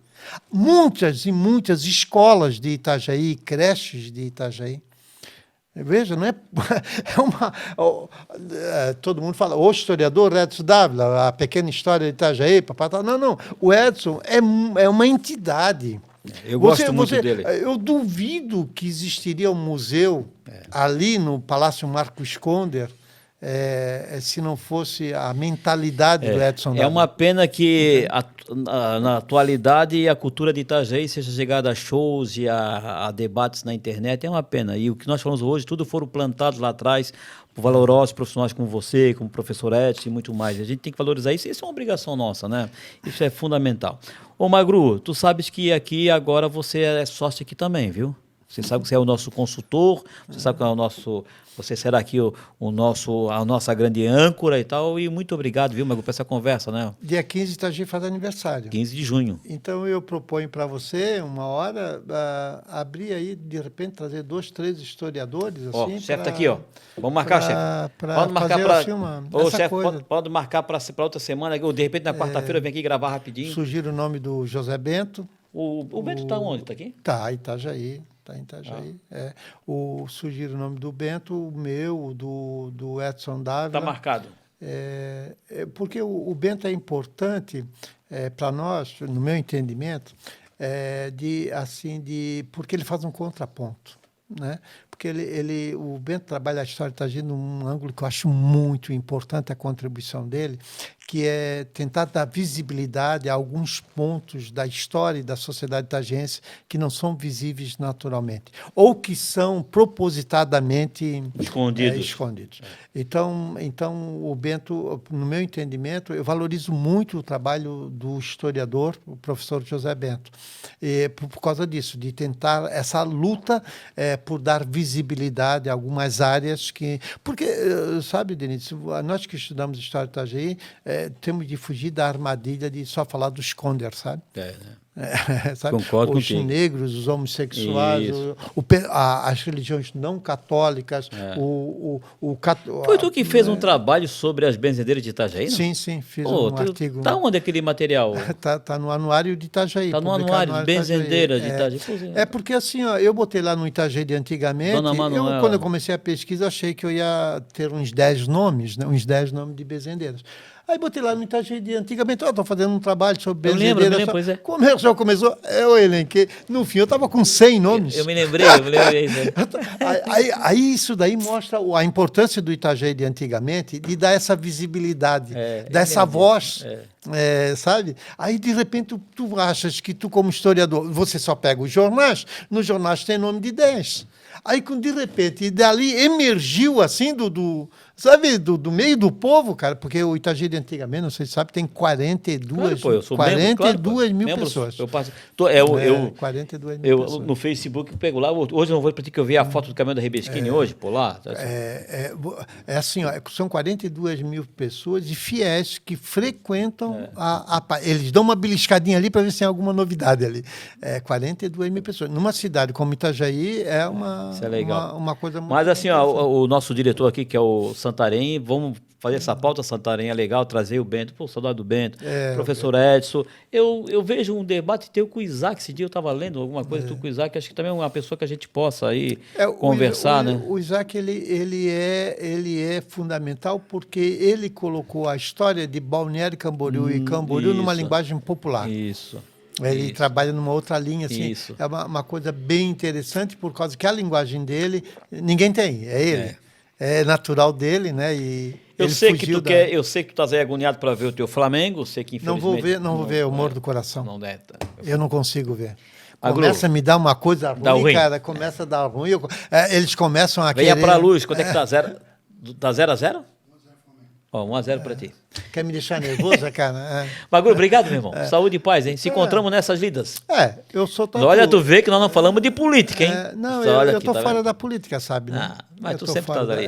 muitas e muitas escolas de Itajaí, creches de Itajaí. Veja, não é uma... todo mundo fala, o historiador Edson Dávila, a pequena história de Itajaí, papá, não. O Edson é uma entidade. Eu gosto muito dele. Eu duvido que existiria um museu ali no Palácio Marco Esconder se não fosse a mentalidade do Edson Dávila. É uma pena que na atualidade a cultura de Itajaí seja chegada a shows e a debates na internet. É uma pena. E o que nós falamos hoje, tudo foram plantados lá atrás por valorosos profissionais como você, como o professor Edson e muito mais. A gente tem que valorizar isso. Isso é uma obrigação nossa, né? Isso é fundamental. Ô Magru, tu sabes que aqui agora você é sócio aqui também, viu? Você sabe que você é o nosso consultor, você sabe que é você será aqui a nossa grande âncora e tal. E muito obrigado, viu, Magru, por essa conversa, né? Dia 15 Itajaí faz aniversário. 15 de junho. Então eu proponho para você, uma hora, abrir aí, de repente, trazer 2, 3 historiadores. Assim, o chefe está aqui, ó. Vamos marcar, chefe. Pode marcar para... chefe, pode marcar para outra semana, ou de repente na quarta-feira eu venho aqui gravar rapidinho. Sugiro o nome do José Bento. O Bento está onde? Está aqui? Está, Itajaí. Está em Itajaí. Sugiro o nome do Bento, o meu, do Edson Dávila. Está marcado. Porque o Bento é importante para nós, no meu entendimento, porque ele faz um contraponto. Né? porque o Bento trabalha a história de Itajaí num ângulo que eu acho muito importante, a contribuição dele, que é tentar dar visibilidade a alguns pontos da história e da sociedade itajaense que não são visíveis naturalmente, ou que são propositadamente escondidos. Então, o Bento, no meu entendimento, eu valorizo muito o trabalho do historiador, o professor José Bento, por causa disso, de tentar essa luta por dar visibilidade a algumas áreas que... Porque, sabe, Denise, nós que estudamos história de Itajaí, temos de fugir da armadilha de só falar dos Conder, sabe? Sabe? Concordo os contigo. Negros, os homossexuais, as religiões não católicas, Foi tu que fez um trabalho sobre as benzedeiras de Itajaí, não? Sim, fiz um artigo. Tá onde aquele material? Tá no Anuário de Itajaí. Tá no Anuário, Benzedeiras de Itajaí. Porque assim, eu botei lá no Itajaí de antigamente, quando eu comecei a pesquisa, achei que eu ia ter uns 10 nomes, né? Uns 10 nomes de benzedeiras. Aí botei lá no Itajaí de antigamente, estou fazendo um trabalho sobre benzedeiras. Eu lembro, pois é. Começou, eu elenquei. No fim, eu estava com 100 nomes. Eu me lembrei. Né? aí isso daí mostra a importância do Itajaí de antigamente, de dar essa visibilidade, dar essa voz, sabe? Aí, de repente, tu achas que tu, como historiador, você só pega os jornais, nos jornais tem nome de 10. Aí, de repente, dali emergiu, assim, sabe, do meio do povo, cara, porque o Itajaí de antigamente, não sei se sabe, tem 42 mil pessoas. Eu passo, 42 mil pessoas. No Facebook eu pego lá, hoje eu não vou para ti que eu vi a foto do caminhão da Rebesquini hoje, por lá. Assim, são 42 mil pessoas e fiéis que frequentam eles dão uma beliscadinha ali para ver se tem alguma novidade ali. 42 mil pessoas. Numa cidade como Itajaí é isso é legal. Uma coisa muito... Mas assim, o nosso diretor aqui, que é o Santarém, vamos fazer essa pauta. Santarém é legal, trazer o Bento, saudade do Bento, professor Edson. Eu vejo um debate teu com o Isaac, esse dia eu estava lendo alguma coisa tu com o Isaac, acho que também é uma pessoa que a gente possa aí conversar, né? O Isaac, ele é fundamental porque ele colocou a história de Balneário Camboriú e Camboriú numa linguagem popular. Ele trabalha numa outra linha, assim. É uma coisa bem interessante, por causa que a linguagem dele, ninguém tem, é ele. É natural dele, né? Eu sei que tu estás aí agoniado para ver o teu Flamengo, sei que infelizmente... Não vou ver, eu morro do coração. Não deve. Eu não consigo ver. Começa a me dar uma coisa ruim, cara, começa a dar ruim. Eles começam a querer... Venha para a luz, quanto é que tá? Tá 0-0? 1-0 para ti. Quer me deixar nervoso, cara? Magro, obrigado, meu irmão. Saúde e paz, hein? Se encontramos nessas lidas. Eu sou... Olha, tu vê que nós não falamos de política, hein? Não, eu tô fora da política, sabe? Né? Mas tu sempre estás ali.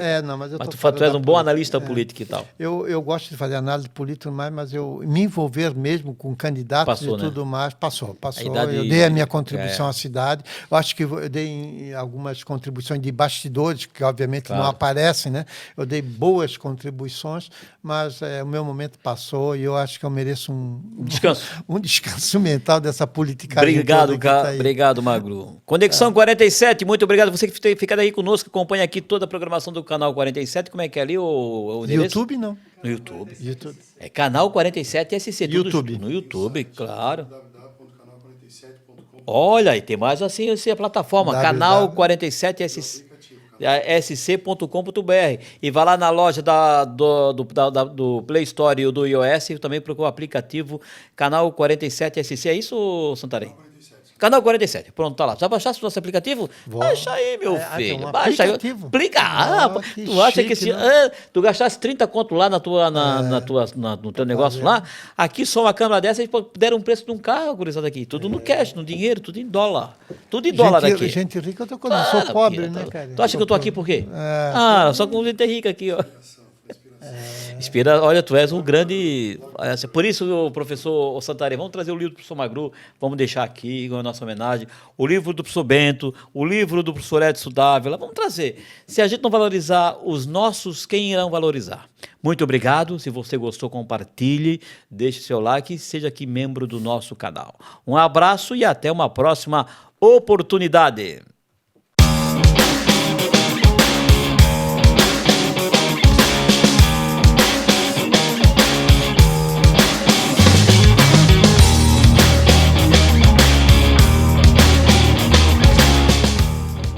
Mas tu és um bom analista político e tal. Eu gosto de fazer análise política, mas eu me envolver mesmo com candidatos e tudo mais, passou. Eu dei a minha contribuição à cidade. Eu acho que eu dei algumas contribuições de bastidores, que obviamente não aparecem, né? Eu dei boas contribuições, mas o meu momento passou e eu acho que eu mereço um descanso. Um descanso mental dessa política. Obrigado, Magro. Conexão 47, muito obrigado. Você que fica daí conosco, acompanha aqui toda a programação do Canal 47. Como é que é ali o YouTube, não. No YouTube. É Canal 47 SC. No YouTube, claro. Olha, e tem mais assim a plataforma, Canal 47 SC. sc.com.br e vai lá na loja do Play Store e do iOS e também procura o aplicativo Canal 47 SC. É isso, Santarém? Canal 47, pronto, tá lá. Já baixaste o nosso aplicativo? Baixa aí, meu filho. Baixa aí. Tu acha que tu gastasse 30 conto lá no teu negócio lá? Aqui só uma câmera dessa, eles deram um preço de um carro, gurizada aqui. Tudo no cash, no dinheiro, tudo em dólar. Tudo em dólar aqui. Gente rica, eu sou pobre, né, cara? Tu acha que eu tô aqui por quê? Só com gente rica aqui, ó. Inspira, olha, tu és um grande... Por isso, o professor Santarém, vamos trazer o livro do professor Magru, vamos deixar aqui a nossa homenagem, o livro do professor Bento, o livro do professor Edson Dávila, vamos trazer. Se a gente não valorizar os nossos, quem irão valorizar? Muito obrigado, se você gostou, compartilhe, deixe seu like e seja aqui membro do nosso canal. Um abraço e até uma próxima oportunidade.